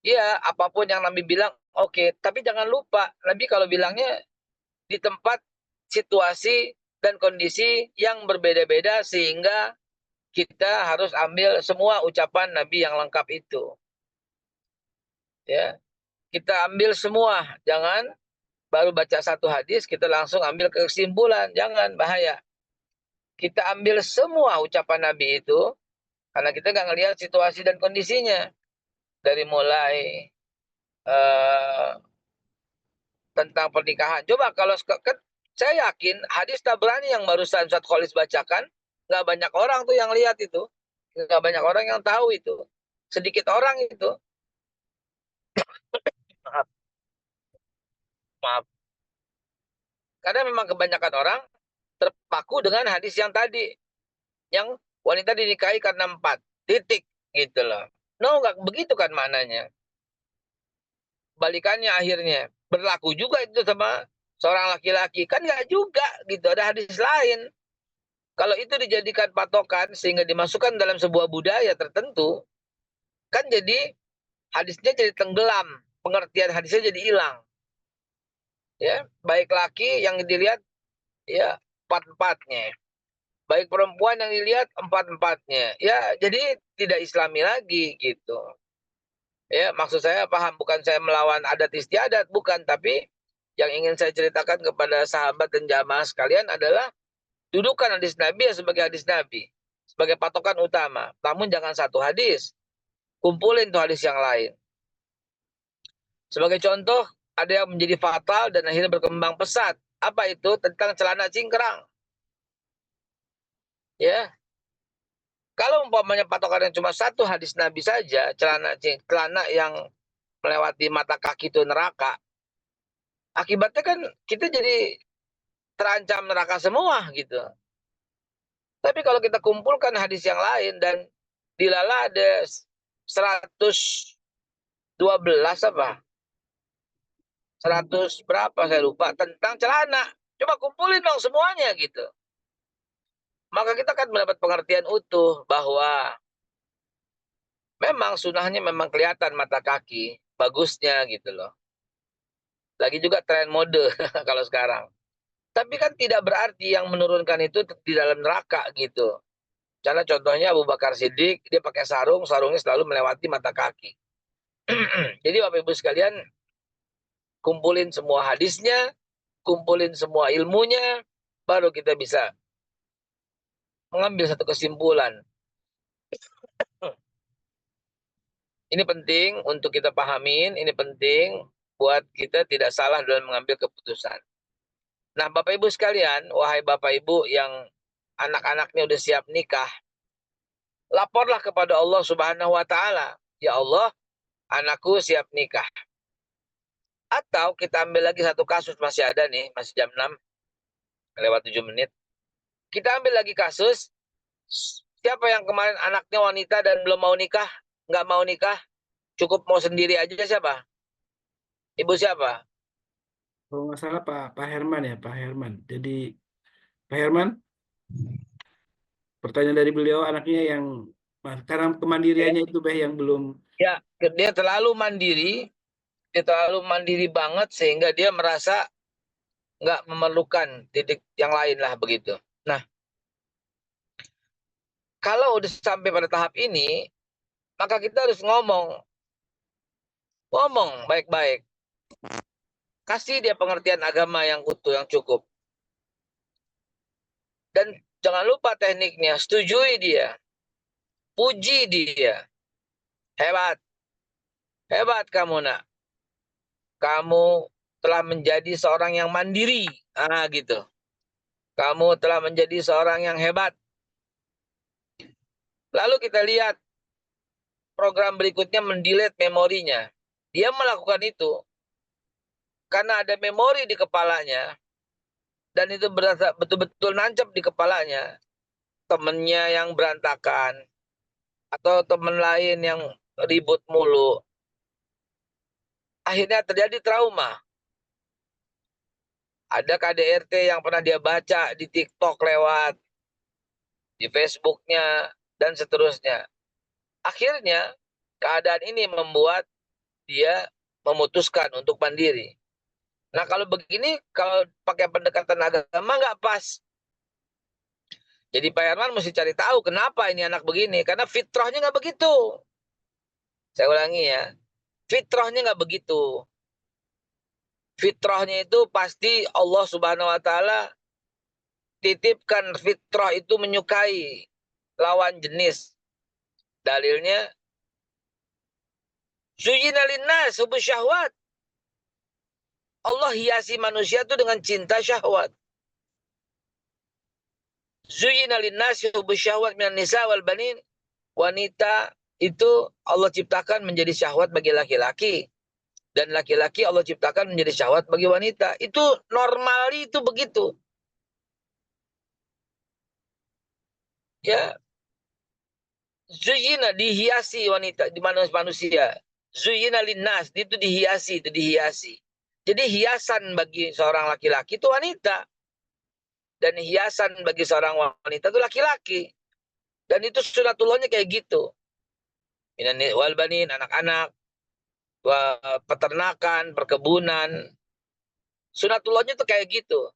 iya apapun yang Nabi bilang, oke. Tapi jangan lupa, Nabi kalau bilangnya di tempat situasi dan kondisi yang berbeda-beda sehingga kita harus ambil semua ucapan Nabi yang lengkap itu. Ya, kita ambil semua, jangan baru baca satu hadis kita langsung ambil kesimpulan, jangan, bahaya. Kita ambil semua ucapan Nabi itu karena kita nggak ngelihat situasi dan kondisinya dari mulai tentang pernikahan. Coba kalau kan saya yakin hadis Tabrani yang barusan Ustaz Kholis bacakan, nggak banyak orang tuh yang lihat itu. Nggak banyak orang yang tahu itu. Sedikit orang itu. Maaf. Maaf. Karena memang kebanyakan orang terpaku dengan hadis yang tadi. Yang wanita dinikahi karena 4. Titik. Gitu loh. No, nggak begitu kan maknanya. Balikannya akhirnya. Berlaku juga itu sama seorang laki-laki. Kan nggak juga gitu. Ada hadis lain. Kalau itu dijadikan patokan sehingga dimasukkan dalam sebuah budaya tertentu, kan jadi hadisnya jadi tenggelam, pengertian hadisnya jadi hilang. Ya, baik laki yang dilihat ya empat-empatnya, baik perempuan yang dilihat empat-empatnya. Ya, jadi tidak Islami lagi gitu. Ya, maksud saya paham, bukan saya melawan adat istiadat, bukan, tapi yang ingin saya ceritakan kepada sahabat dan jamaah sekalian adalah dudukan hadis Nabi ya sebagai hadis Nabi, sebagai patokan utama. Namun jangan satu hadis, kumpulin tuh hadis yang lain. Sebagai contoh, ada yang menjadi fatal dan akhirnya berkembang pesat. Apa itu? Tentang celana cingkrang. Ya, kalau umpamanya patokannya cuma satu hadis Nabi saja, celana yang melewati mata kaki itu neraka. Akibatnya kan kita jadi terancam neraka semua gitu. Tapi kalau kita kumpulkan hadis yang lain dan dilala ada 112 apa? 100 berapa saya lupa tentang celana. Coba kumpulin dong semuanya gitu. Maka kita akan mendapat pengertian utuh bahwa memang sunahnya memang kelihatan mata kaki, bagusnya gitu loh. Lagi juga tren mode kalau sekarang. Tapi kan tidak berarti yang menurunkan itu di dalam neraka gitu. Karena contohnya Abu Bakar Siddiq, dia pakai sarung, sarungnya selalu melewati mata kaki. Jadi Bapak Ibu sekalian, kumpulin semua hadisnya, kumpulin semua ilmunya, baru kita bisa mengambil satu kesimpulan. Ini penting untuk kita pahamin, ini penting buat kita tidak salah dalam mengambil keputusan. Nah, Bapak Ibu sekalian, wahai Bapak Ibu yang anak-anaknya udah siap nikah, laporlah kepada Allah Subhanahu wa taala, ya Allah, anakku siap nikah. Atau kita ambil lagi satu kasus, masih ada nih, masih jam 6 lewat 7 menit. Kita ambil lagi kasus, siapa yang kemarin anaknya wanita dan belum mau nikah, nggak mau nikah, cukup mau sendiri aja, siapa? Ibu siapa? Kalau nggak salah Pak Herman ya, Pak Herman. Jadi Pak Herman, pertanyaan dari beliau anaknya yang karena kemandiriannya itu yang belum. Ya, dia terlalu mandiri banget sehingga dia merasa nggak memerlukan titik yang lain lah begitu. Nah, kalau udah sampai pada tahap ini, maka kita harus ngomong baik-baik. Kasih dia pengertian agama yang utuh, yang cukup. Dan Jangan lupa tekniknya, setujui dia. Puji dia. Hebat. Hebat kamu, nak. Kamu telah menjadi seorang yang mandiri. Gitu. Kamu telah menjadi seorang yang hebat. Lalu kita lihat program berikutnya mendelete memorinya. Dia melakukan itu karena ada memori di kepalanya. Dan itu berasa betul-betul nancap di kepalanya. Temennya yang berantakan. Atau teman lain yang ribut mulu. Akhirnya terjadi trauma. Ada KDRT yang pernah dia baca di TikTok lewat, di Facebooknya, dan seterusnya. Akhirnya, keadaan ini membuat dia memutuskan untuk mandiri. Nah, kalau begini, kalau pakai pendekatan agama nggak pas. Jadi Pak Herman mesti cari tahu kenapa ini anak begini. Karena fitrahnya nggak begitu. Saya ulangi ya. Fitrahnya nggak begitu. Fitrahnya itu pasti Allah Subhanahu wa Ta'ala titipkan fitrah itu menyukai lawan jenis. Dalilnya Zuyyina linnas hubbus syahwat. Allah hiasi manusia itu dengan cinta syahwat. Zuyyina linnas hubbus syahwat minan nisa wal banin. Wanita itu Allah ciptakan menjadi syahwat bagi laki-laki. Dan laki-laki Allah ciptakan menjadi syahwat bagi wanita. Itu normal, itu begitu. Ya. Zuyyina, dihiasi wanita, di mana manusia. Zuyyina linnas, itu dihiasi, itu dihiasi. Jadi hiasan bagi seorang laki-laki itu wanita. Dan hiasan bagi seorang wanita itu laki-laki. Dan itu sunatullahnya kayak gitu. Minani wal banin, anak-anak, peternakan, perkebunan. Sunatullahnya tuh kayak gitu.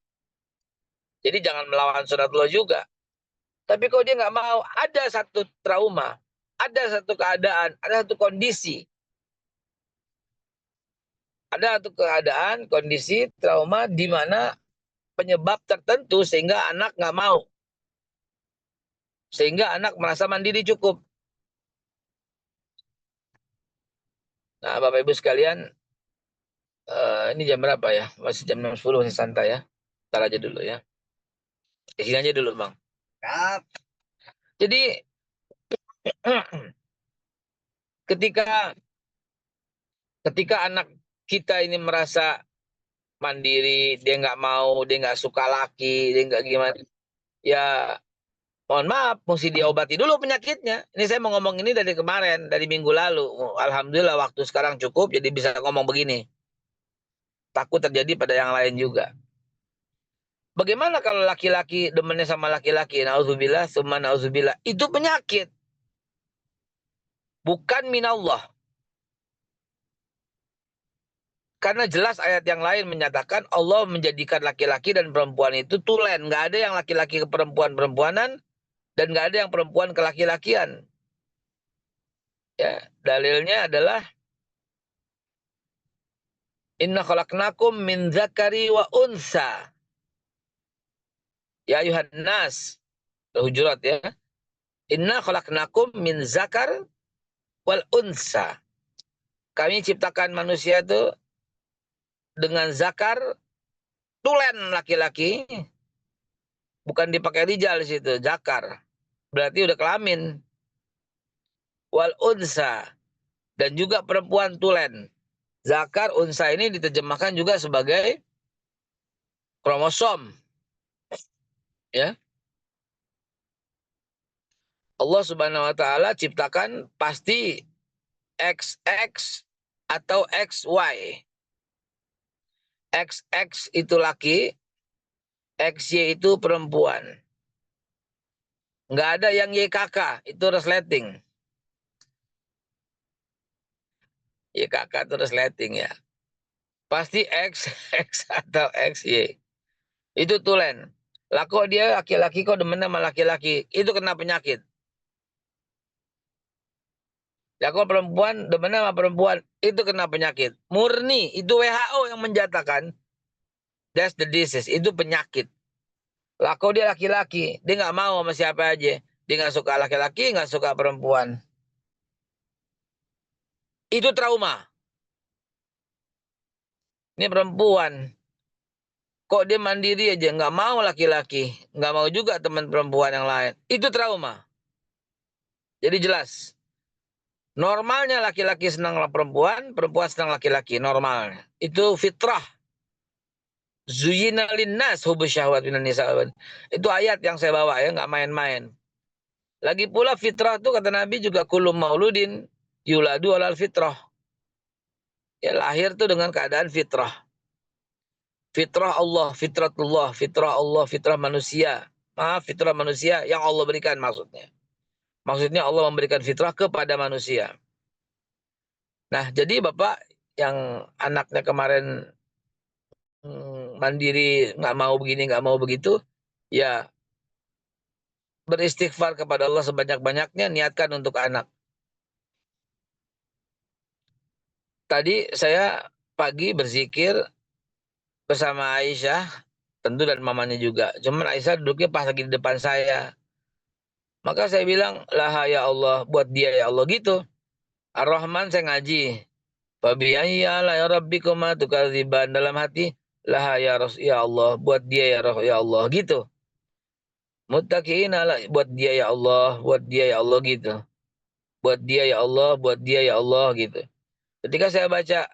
Jadi jangan melawan sunatullah juga. Tapi kalau dia nggak mau, ada satu trauma, ada satu keadaan, ada satu kondisi. Ada satu keadaan, kondisi, trauma di mana penyebab tertentu sehingga anak nggak mau. Sehingga anak merasa mandiri cukup. Nah, Bapak Ibu sekalian, ini jam berapa ya? Masih jam 6.10, masih santai ya. Ntar aja dulu ya. Di sini aja dulu, Bang. Jadi, ketika anak kita ini merasa mandiri, dia nggak mau, dia nggak suka laki, dia nggak gimana, ya mohon maaf, mesti diobati dulu penyakitnya. Ini saya mau ngomong ini dari kemarin, dari minggu lalu. Alhamdulillah waktu sekarang cukup, jadi bisa ngomong begini. Takut terjadi pada yang lain juga. Bagaimana kalau laki-laki demennya sama laki-laki? Nauzubillah, summa nauzubillah. Itu penyakit. Bukan minallah. Karena jelas ayat yang lain menyatakan Allah menjadikan laki-laki dan perempuan itu tulen. Nggak ada yang laki-laki ke perempuan-perempuanan. Dan nggak ada yang perempuan ke laki-lakian. Ya, dalilnya adalah Inna khalaqnakum min dzakari wa unsa. Ya ayuhan nas. Al-Hujurat ya. Inna khalaqnakum min zakar wal unsa. Kami ciptakan manusia itu dengan zakar, tulen laki-laki. Bukan dipakai rijal di situ, zakar. Berarti udah kelamin. Wal unsa. Dan juga perempuan tulen. Zakar, unsa ini diterjemahkan juga sebagai kromosom. Ya. Allah Subhanahu wa Ta'ala ciptakan pasti XX atau XY. XX itu laki, XY itu perempuan. Nggak ada yang YKK, itu resleting. YKK itu resleting ya. Pasti X, X atau XY. Itu tulen. Lah kok dia laki-laki, kok demen sama laki-laki. Itu kena penyakit. Lah kok perempuan demen sama perempuan. Itu kena penyakit. Murni. Itu WHO yang menjatakan. That's the disease. Itu penyakit. Lah kok dia laki-laki, dia nggak mau sama siapa aja. Dia nggak suka laki-laki, nggak suka perempuan. Itu trauma. Ini perempuan. Kok dia mandiri aja, nggak mau laki-laki, nggak mau juga teman perempuan yang lain. Itu trauma. Jadi jelas. Normalnya laki-laki senang perempuan, perempuan senang laki-laki. Normalnya. Itu fitrah. Zuyina linnas hubus syahwat minan nisa. Itu ayat yang saya bawa ya, nggak main-main. Lagi pula fitrah itu kata Nabi juga kullu mauludin yuladu alal fitrah. Ya lahir tuh dengan keadaan fitrah. Fitrah Allah, fitratullah, fitrah Allah, fitrah manusia. Maaf, fitrah manusia yang Allah berikan maksudnya. Maksudnya Allah memberikan fitrah kepada manusia. Nah, jadi Bapak yang anaknya kemarin mandiri, nggak mau begini, nggak mau begitu, ya beristighfar kepada Allah sebanyak-banyaknya, niatkan untuk anak. Tadi saya pagi berzikir bersama Aisyah, tentu dan mamanya juga. Cuman Aisyah duduknya pas lagi di depan saya. Maka saya bilang, laha ya Allah, buat dia ya Allah gitu. Ar-Rahman saya ngaji. Fabi'ayyi ala rabbikuma tukadziban, dalam hati, laha ya Allah, buat dia ya Allah gitu. Muttaqiin ala, buat dia ya Allah, buat dia ya Allah gitu. Buat dia ya Allah, buat dia ya Allah gitu. Ketika saya baca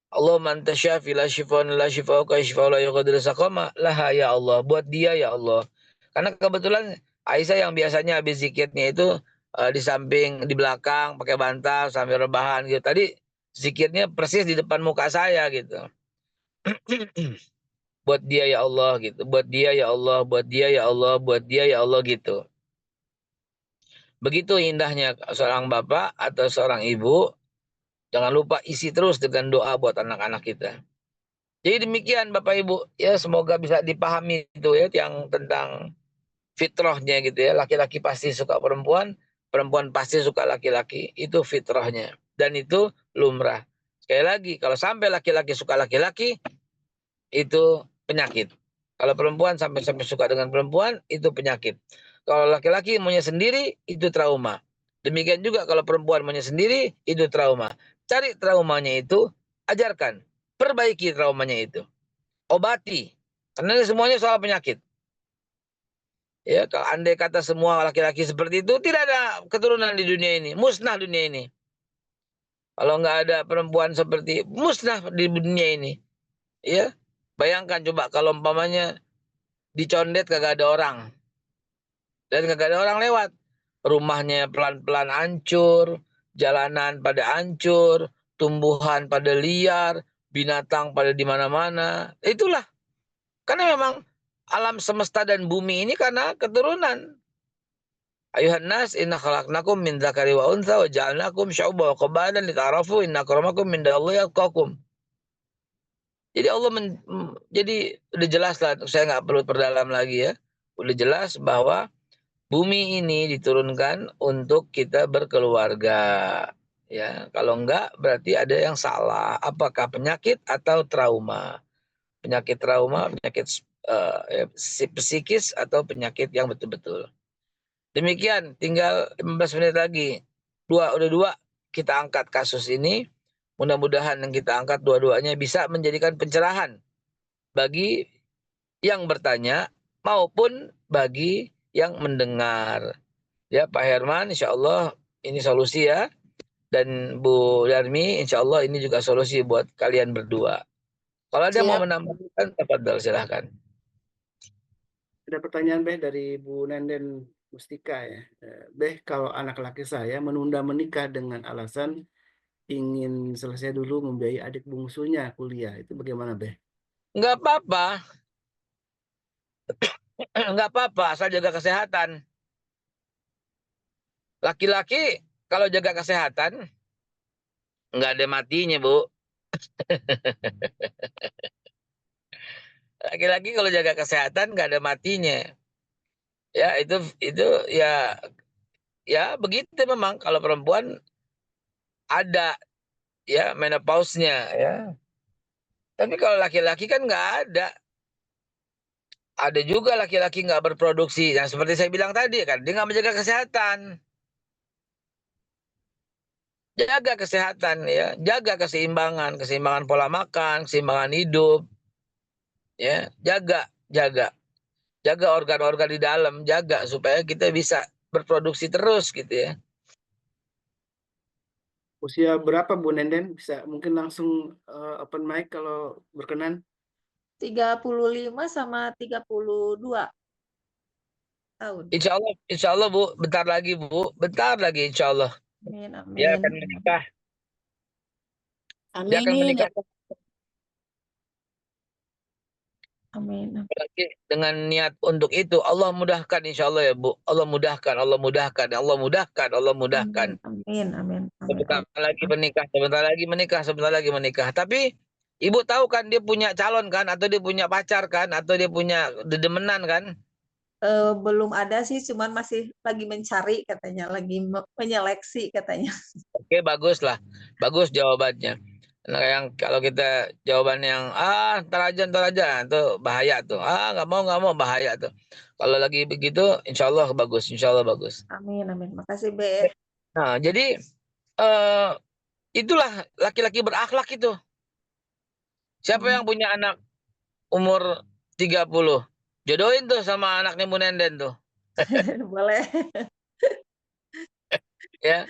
Allahumma anta syafi la syifa'un la syifa'uka syifa'u la yughadiru saqama, laha ya Allah, buat dia ya Allah. Karena kebetulan Aisyah yang biasanya habis zikirnya itu di samping, di belakang pakai bantal sambil rebahan gitu. Tadi zikirnya persis di depan muka saya gitu. Buat dia ya Allah gitu, buat dia ya Allah, buat dia ya Allah, buat dia ya Allah gitu. Begitu indahnya seorang bapak atau seorang ibu, jangan lupa isi terus dengan doa buat anak-anak kita. Jadi demikian Bapak Ibu, ya semoga bisa dipahami itu ya yang tentang fitrahnya gitu ya. Laki-laki pasti suka perempuan, perempuan pasti suka laki-laki, itu fitrahnya. Dan itu lumrah. Sekali lagi, kalau sampai laki-laki suka laki-laki, itu penyakit. Kalau perempuan sampai suka dengan perempuan, itu penyakit. Kalau laki-laki maunya sendiri, itu trauma. Demikian juga kalau perempuan maunya sendiri, itu trauma. Cari traumanya itu, ajarkan. Perbaiki traumanya itu. Obati. Karena ini semuanya soal penyakit. Ya, kalau andai kata semua laki-laki seperti itu, tidak ada keturunan di dunia ini. Musnah dunia ini. Kalau nggak ada perempuan seperti musnah di dunia ini. Ya, bayangkan coba kalau umpamanya dicondet kagak ada orang. Dan kagak ada orang lewat. Rumahnya pelan-pelan hancur, jalanan pada hancur, tumbuhan pada liar, binatang pada di mana-mana. Itulah. Karena memang alam semesta dan bumi ini karena keturunan. Ayuhan nas inna khalaqnakum min dzakari wa untha wa ja'alnakum syu'uban wa qabalan lita'arafu inna akramakum indallahi atqakum. Jadi Allah jadi udah jelas lah, saya nggak perlu perdalam lagi ya. Udah jelas bahwa bumi ini diturunkan untuk kita berkeluarga. Ya, kalau enggak berarti ada yang salah. Apakah penyakit atau trauma? Penyakit trauma, penyakit psikis atau penyakit yang betul-betul. Demikian, tinggal 15 menit lagi. Udah dua kita angkat kasus ini. Mudah-mudahan yang kita angkat dua-duanya bisa menjadikan pencerahan bagi yang bertanya maupun bagi yang mendengar. Ya Pak Herman, insya Allah ini solusi ya. Dan Bu Darmi, insya Allah ini juga solusi buat kalian berdua. Kalau ada yang mau Siap. menambahkan, tafadhol silahkan. Ada pertanyaan Beh dari Bu Nenden Mustika ya. Beh, kalau anak laki saya menunda menikah dengan alasan ingin selesai dulu membiayai adik bungsunya kuliah, itu bagaimana Beh? Nggak apa-apa. Nggak apa-apa, asal jaga kesehatan. Laki-laki kalau jaga kesehatan, nggak ada matinya, Bu. Laki-laki kalau jaga kesehatan nggak ada matinya. Ya itu ya begitu memang. Kalau perempuan ada ya menopause-nya ya. Tapi kalau laki-laki kan nggak ada. ada juga laki-laki nggak berproduksi. Yang seperti saya bilang tadi kan, dia nggak menjaga kesehatan. Jaga kesehatan ya, jaga keseimbangan pola makan, keseimbangan hidup, ya, jaga organ-organ di dalam, jaga supaya kita bisa berproduksi terus gitu ya. Usia berapa Bu Nenden? Bisa mungkin langsung open mic kalau berkenan. 35 sama 32 tahun. Insya Allah Bu, bentar lagi insya Allah. Amin, Dia amin. akan menikah. Dia akan Amin. menikah Amin. lagi dengan niat untuk itu. Allah mudahkan insya Allah ya Bu. Allah mudahkan, Allah mudahkan, Allah mudahkan, Allah mudahkan. Amin. Amin. Sebentar lagi menikah, sebentar lagi menikah. Tapi Ibu tahu kan dia punya calon kan, atau dia punya pacar kan, atau dia punya dedemenan kan? Belum ada sih, cuman masih lagi mencari katanya, lagi menyeleksi katanya. Oke, bagus lah. Bagus jawabannya. Nah, yang kalau kita jawaban yang ntar aja, itu bahaya tuh. Nggak mau bahaya tuh. Kalau lagi begitu, insya Allah bagus, Amin, amin. Makasih, Be. Nah, jadi itulah laki-laki berakhlak itu. Siapa yang punya anak umur 30? Jodohin tuh sama anaknya Bu Nenden tuh. Boleh. Ya.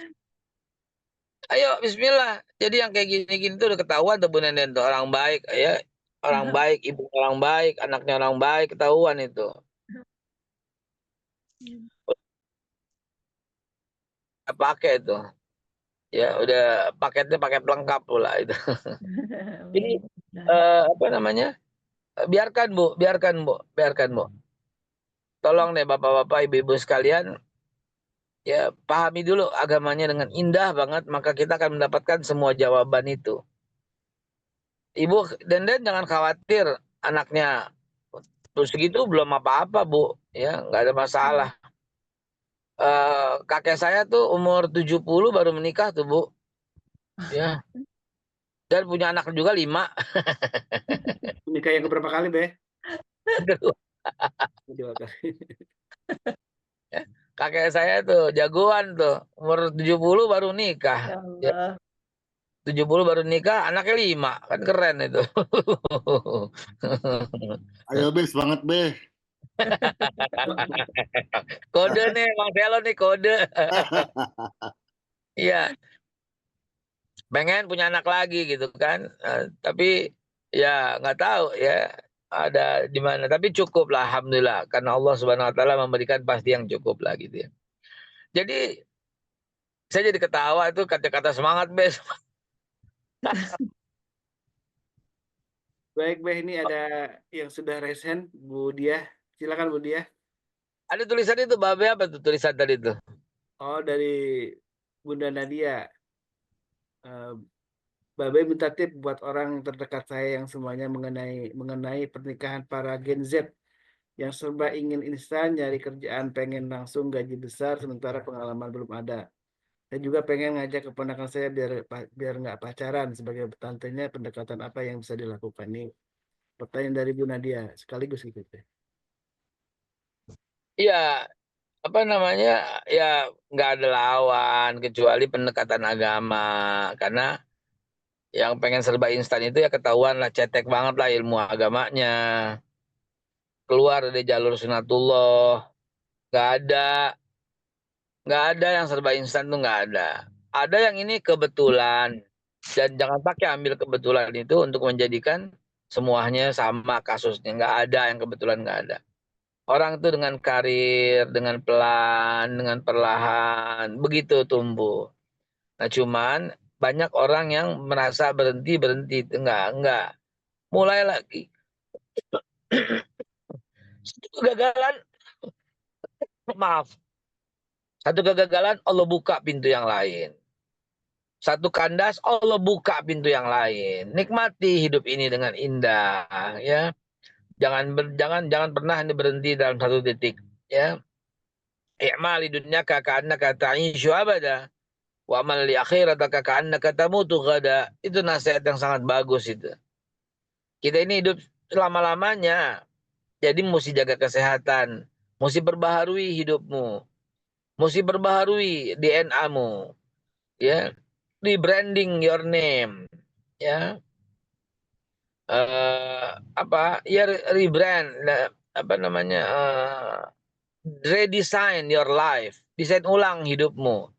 Ayo, bismillah. Jadi yang kayak gini-gini tuh udah ketahuan tuh Bu Nenden tuh. Orang baik, ya. Orang baik, ibu orang baik, anaknya orang baik, ketahuan itu. Pakai itu. Ya, udah paketnya paket lengkap pula itu. Jadi, apa namanya? Biarkan Bu. Tolong deh Bapak-bapak, Ibu-ibu sekalian, ya pahami dulu agamanya dengan indah banget, maka kita akan mendapatkan semua jawaban itu. Ibu Denden jangan khawatir, anaknya terus segitu belum apa-apa Bu, ya nggak ada masalah. Kakek saya tuh umur 70 baru menikah tuh Bu, ya, dan punya anak juga 5. Menikah yang keberapa kali, Be? Kedua. 2 kali. Kakek saya tuh jagoan tuh, umur 70 baru nikah. Ya Allah. 70 baru nikah, anaknya 5, kan keren itu. Ayo Be, semangat Be. Kode nih, Bang Selo nih kode. Iya. Pengen punya anak lagi gitu kan. Tapi ya nggak tahu ya ada di mana. Tapi cukup lah, alhamdulillah. Karena Allah Subhanahu Wa Taala memberikan pasti yang cukup lah gitu ya. Jadi saya jadi ketawa itu kata-kata semangat Be. Baik, Be, ini ada yang sudah resen, Bu Diah. Silakan Bu Diah. Ada tulisan itu, Babe, apa tuh tulisan tadi itu? Oh, dari Bunda Nadia. Babe minta tip buat orang terdekat saya yang semuanya mengenai pernikahan para Gen Z yang serba ingin instan, nyari kerjaan, pengen langsung gaji besar, sementara pengalaman belum ada. Saya juga pengen ngajak keponakan saya biar nggak pacaran. Sebagai tantenya, pendekatan apa yang bisa dilakukan? Ini pertanyaan dari Bu Nadia sekaligus gitu. Iya, apa namanya, ya nggak ada lawan kecuali pendekatan agama. Karena yang pengen serba instan itu ya ketahuan lah, cetek banget lah ilmu agamanya. Keluar dari jalur sunatullah. Nggak ada yang serba instan tuh, nggak ada. Ada yang ini kebetulan. Dan jangan pakai ambil kebetulan itu untuk menjadikan semuanya sama kasusnya. Nggak ada yang kebetulan, nggak ada. Orang itu dengan karir, dengan pelan, dengan perlahan, begitu tumbuh. Nah cuman banyak orang yang merasa berhenti, enggak. Mulai lagi. Kegagalan, maaf. Satu kegagalan, Allah buka pintu yang lain. Satu kandas, Allah buka pintu yang lain. Nikmati hidup ini dengan indah, ya. Jangan pernah berhenti dalam satu titik, ya. I'mal dunya ka'annaka ta'ishu abada wa amal li akhirataka ka'annaka tamutu ghada. Itu nasihat yang sangat bagus itu. Kita ini hidup selama-lamanya. Jadi mesti jaga kesehatan, mesti perbaharui hidupmu, mesti perbaharui DNA-mu, ya, rebranding your name, ya, apa, ya rebrand, apa namanya, redesign your life, desain ulang hidupmu,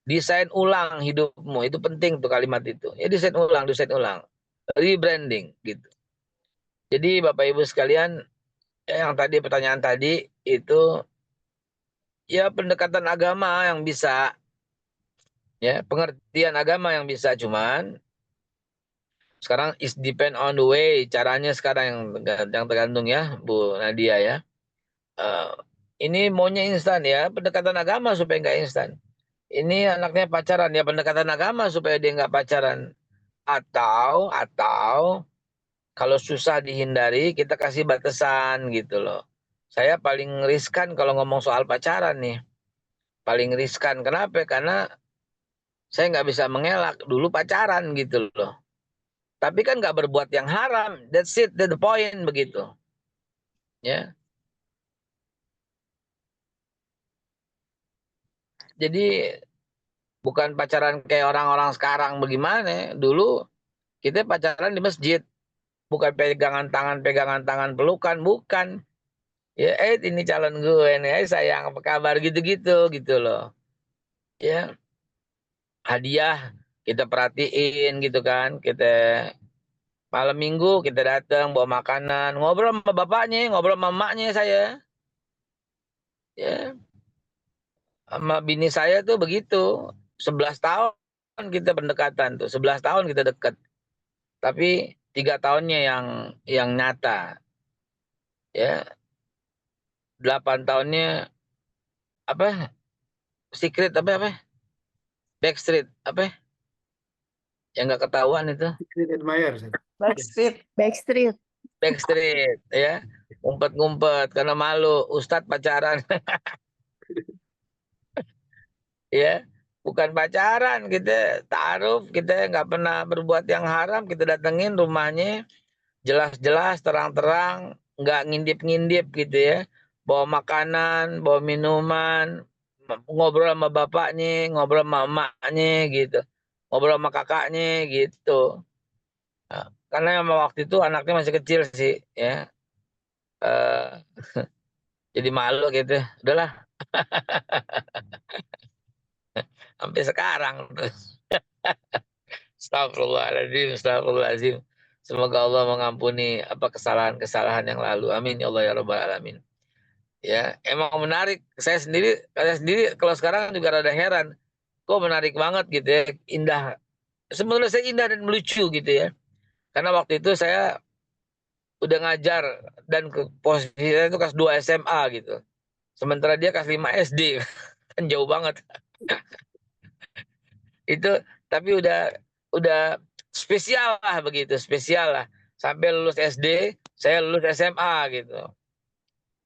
desain ulang hidupmu, itu penting tuh kalimat itu, ya desain ulang, rebranding gitu. Jadi Bapak Ibu sekalian, yang tadi pertanyaan tadi itu ya pendekatan agama yang bisa, ya pengertian agama yang bisa, cuman sekarang is depend on the way, caranya sekarang yang tergantung ya Bu Nadia ya. Ini maunya instan ya, pendekatan agama supaya nggak instan. Ini anaknya pacaran ya, pendekatan agama supaya dia nggak pacaran. Atau kalau susah dihindari, kita kasih batasan gitu loh. Saya paling riskan kalau ngomong soal pacaran nih. Paling riskan. Kenapa? Karena saya nggak bisa mengelak. Dulu pacaran gitu loh. Tapi kan nggak berbuat yang haram. That's it, that's the point begitu. Ya. Jadi bukan pacaran kayak orang-orang sekarang bagaimana. Dulu kita pacaran di masjid. Bukan pegangan tangan, pelukan. Bukan. Ya, ini calon gue nih, sayang apa kabar gitu-gitu gitu loh. Ya, hadiah kita perhatiin gitu kan. Kita malam minggu kita datang bawa makanan, ngobrol sama bapaknya, ngobrol sama emaknya saya. Ya, sama bini saya tuh begitu. 11 tahun kita pendekatan tuh, 11 tahun kita dekat. Tapi 3 tahunnya yang nyata. Ya, 8 tahunnya apa? Secret apa? Backstreet apa? Yang nggak ketahuan itu. Secret admirer. Backstreet. Backstreet. Backstreet ya, ngumpet-ngumpet karena malu Ustadz pacaran. Ya, bukan pacaran, kita taaruf, kita nggak pernah berbuat yang haram, kita datengin rumahnya jelas-jelas terang-terang, nggak ngintip-ngintip gitu ya, bawa makanan, bawa minuman, ngobrol sama bapaknya, ngobrol sama emaknya gitu, ngobrol sama kakaknya gitu. Nah, karena emang waktu itu anaknya masih kecil sih ya, jadi malu gitu, udahlah sampai sekarang. Astagfirullahaladzim. Semoga Allah mengampuni apa kesalahan-kesalahan yang lalu. Amin ya Allah ya Rabbal Alamin. Ya, emang menarik. Saya sendiri kalau sekarang juga rada heran. Kok menarik banget gitu ya, indah. Sebenarnya saya indah dan lucu gitu ya. Karena waktu itu saya udah ngajar dan ke posisi saya itu kelas 2 SMA gitu. Sementara dia kelas 5 SD. Kan jauh banget. Itu tapi udah spesial lah begitu, spesial lah. Sampai lulus SD, saya lulus SMA gitu.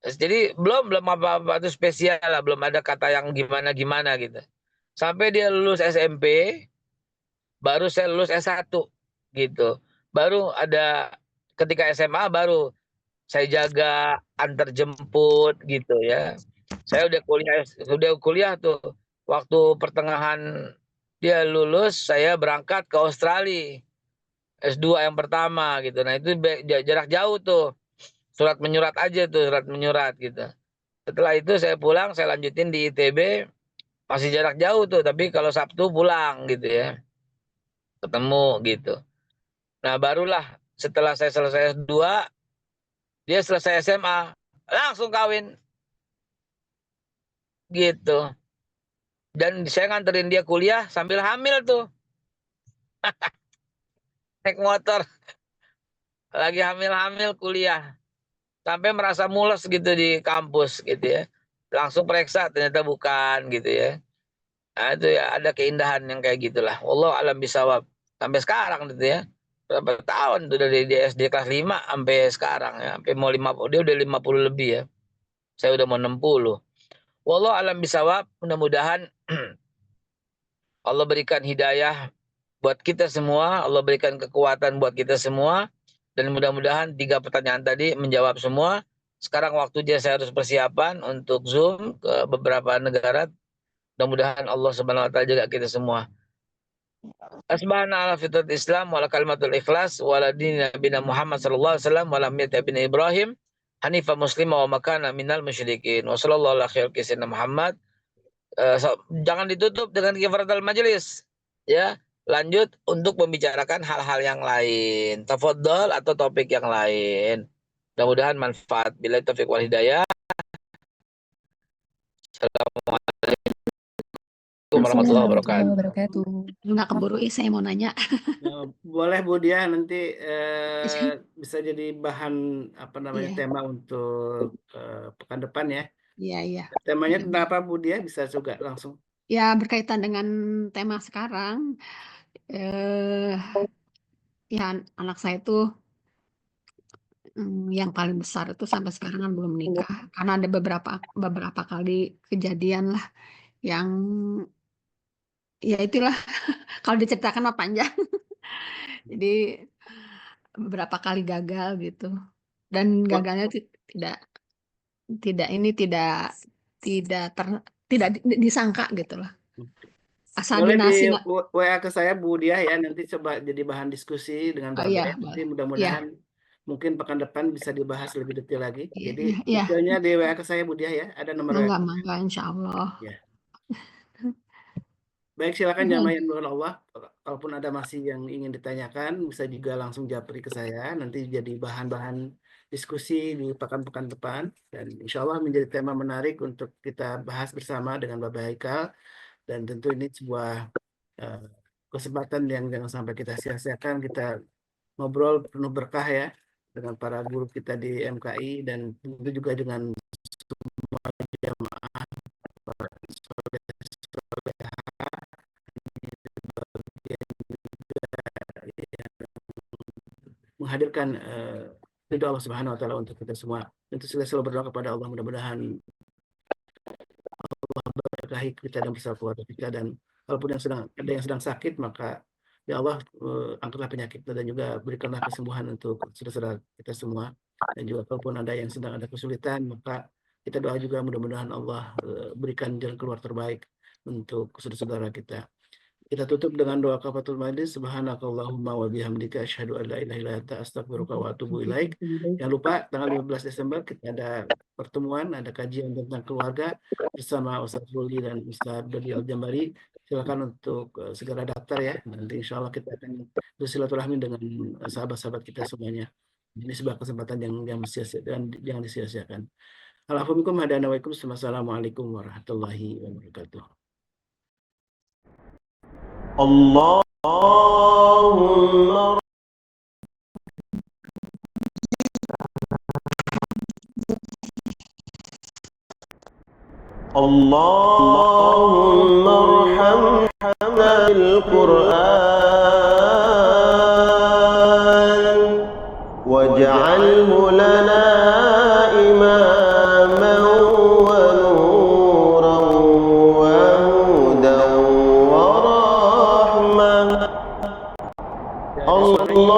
Jadi belum apa-apa itu spesial lah, belum ada kata yang gimana-gimana gitu. Sampai dia lulus SMP, baru saya lulus S1 gitu. Baru ada ketika SMA baru saya jaga antar jemput gitu ya. Saya udah kuliah tuh. Waktu pertengahan dia lulus, saya berangkat ke Australia. S2 yang pertama gitu. Nah, itu jarak jauh tuh. Surat menyurat aja tuh, surat menyurat gitu. Setelah itu saya pulang, saya lanjutin di ITB, masih jarak jauh tuh, tapi kalau Sabtu pulang gitu ya. Ketemu gitu. Nah, barulah setelah saya selesai S2, dia selesai SMA, langsung kawin gitu. Dan saya nganterin dia kuliah sambil hamil tuh. Naik motor, lagi hamil-hamil kuliah. Sampai merasa mules gitu di kampus gitu ya. Langsung periksa ternyata bukan gitu ya. Nah, itu ya ada keindahan yang kayak gitulah. Wallahu alam bisawab. Sampai sekarang gitu ya. Berapa tahun tuh dari di SD kelas 5 sampai sekarang ya. Sampai mau 50, dia udah 50 lebih ya. Saya udah mau 60. Wallahu alam bisawab. Mudah-mudahan Allah berikan hidayah buat kita semua. Allah berikan kekuatan buat kita semua. Dan mudah-mudahan 3 pertanyaan tadi menjawab semua. Sekarang waktunya saya harus persiapan untuk Zoom ke beberapa negara. Mudah-mudahan Allah Subhanahu wa taala jaga kita semua. Asbahana ala fitrat Islam wala kalimatul ikhlas wala dini nabina Muhammad sallallahu alaihi wasallam wala millati abina Ibrahim hanifa muslima wa makana minal musyrikin. Wa sallallahu ala khair kisina Muhammad. Jangan ditutup dengan kifaratul majelis. Ya, lanjut untuk membicarakan hal-hal yang lain. Tafadhol atau topik yang lain. Mudah-mudahan manfaat. Bila taufiq wal hidayah. Assalamualaikum warahmatullahi wabarakatuh. Nggak keburu, saya mau nanya. Boleh Bu Diah, nanti bisa jadi bahan Iya. tema untuk pekan depan ya. Iya. Temanya tentang apa Bu Diah? Bisa juga langsung. Ya, berkaitan dengan tema sekarang. Ya, anak saya itu yang paling besar itu sampai sekarang kan belum menikah. Karena ada beberapa kali kejadian lah yang ya itulah kalau diceritakan mah panjang. Jadi beberapa kali gagal gitu. Dan gagalnya tidak disangka gitu lah. Asal Boleh di dinasi WA ke saya Bu Diah ya, nanti coba jadi bahan diskusi dengan Bapak. iya, Nanti mudah-mudahan mungkin pekan depan bisa dibahas lebih detail lagi. Iya, Jadi iya. detailnya di WA ke saya Bu Diah ya, ada nomor WA. Mangga insya Allah. Ya. Baik, silakan jamaah yang dimuliakan Allah. Kalaupun ada masih yang ingin ditanyakan, bisa juga langsung japri ke saya. Nanti jadi bahan-bahan diskusi di pekan-pekan depan. Dan insya Allah menjadi tema menarik untuk kita bahas bersama dengan Bapak Haikal. Dan tentu ini sebuah kesempatan yang jangan sampai kita sia-siakan. Kita ngobrol penuh berkah ya dengan para guru kita di MKI dan tentu juga dengan semua jamaah menghadirkan ridho Allah Subhanahu wa taala untuk kita semua. Tentu saya selalu berdoa kepada Allah, mudah-mudahan Allah berkahi kita dan bersama keluarga kita, dan walaupun ada yang sedang sakit, maka ya Allah angkatlah penyakitnya dan juga berikanlah kesembuhan untuk saudara-saudara kita semua. Dan juga kalaupun ada yang sedang ada kesulitan, maka kita doa juga mudah-mudahan Allah berikan jalan keluar terbaik untuk saudara-saudara kita. Kita tutup dengan doa kafaratul majlis. Subhanakallahumma wa bihamdika asyhadu an la ilaha illa anta astaghfiruka wa atubu ilaik. Jangan lupa tanggal 15 Desember kita ada pertemuan, ada kajian tentang keluarga bersama Ustaz Ruli dan Ustaz Dodi Al-Jambari. Silakan untuk segera daftar ya. Nanti insya Allah kita akan bersilaturahmi dengan sahabat-sahabat kita semuanya. Ini sebuah kesempatan yang jangan disia-siakan. Alhamdulillah, hadana wa ikum. Assalamualaikum warahmatullahi wabarakatuh. Allahumma arhamna bil Qur'an waj'alhu lana imaman wa nuran wa hudan wa rahmah.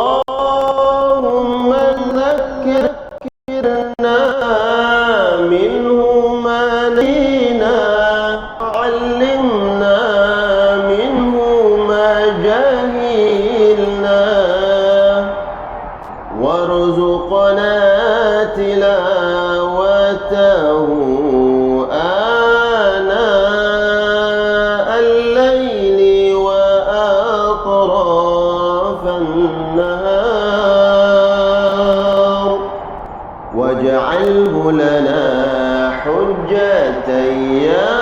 Allahumma dhakkirna minhu ma nasina, 'allimna minhu ma jahilna, warzuqna tilawatahu ana al-layli wa atrafan nahar, waj'alhu lana hujjatan ya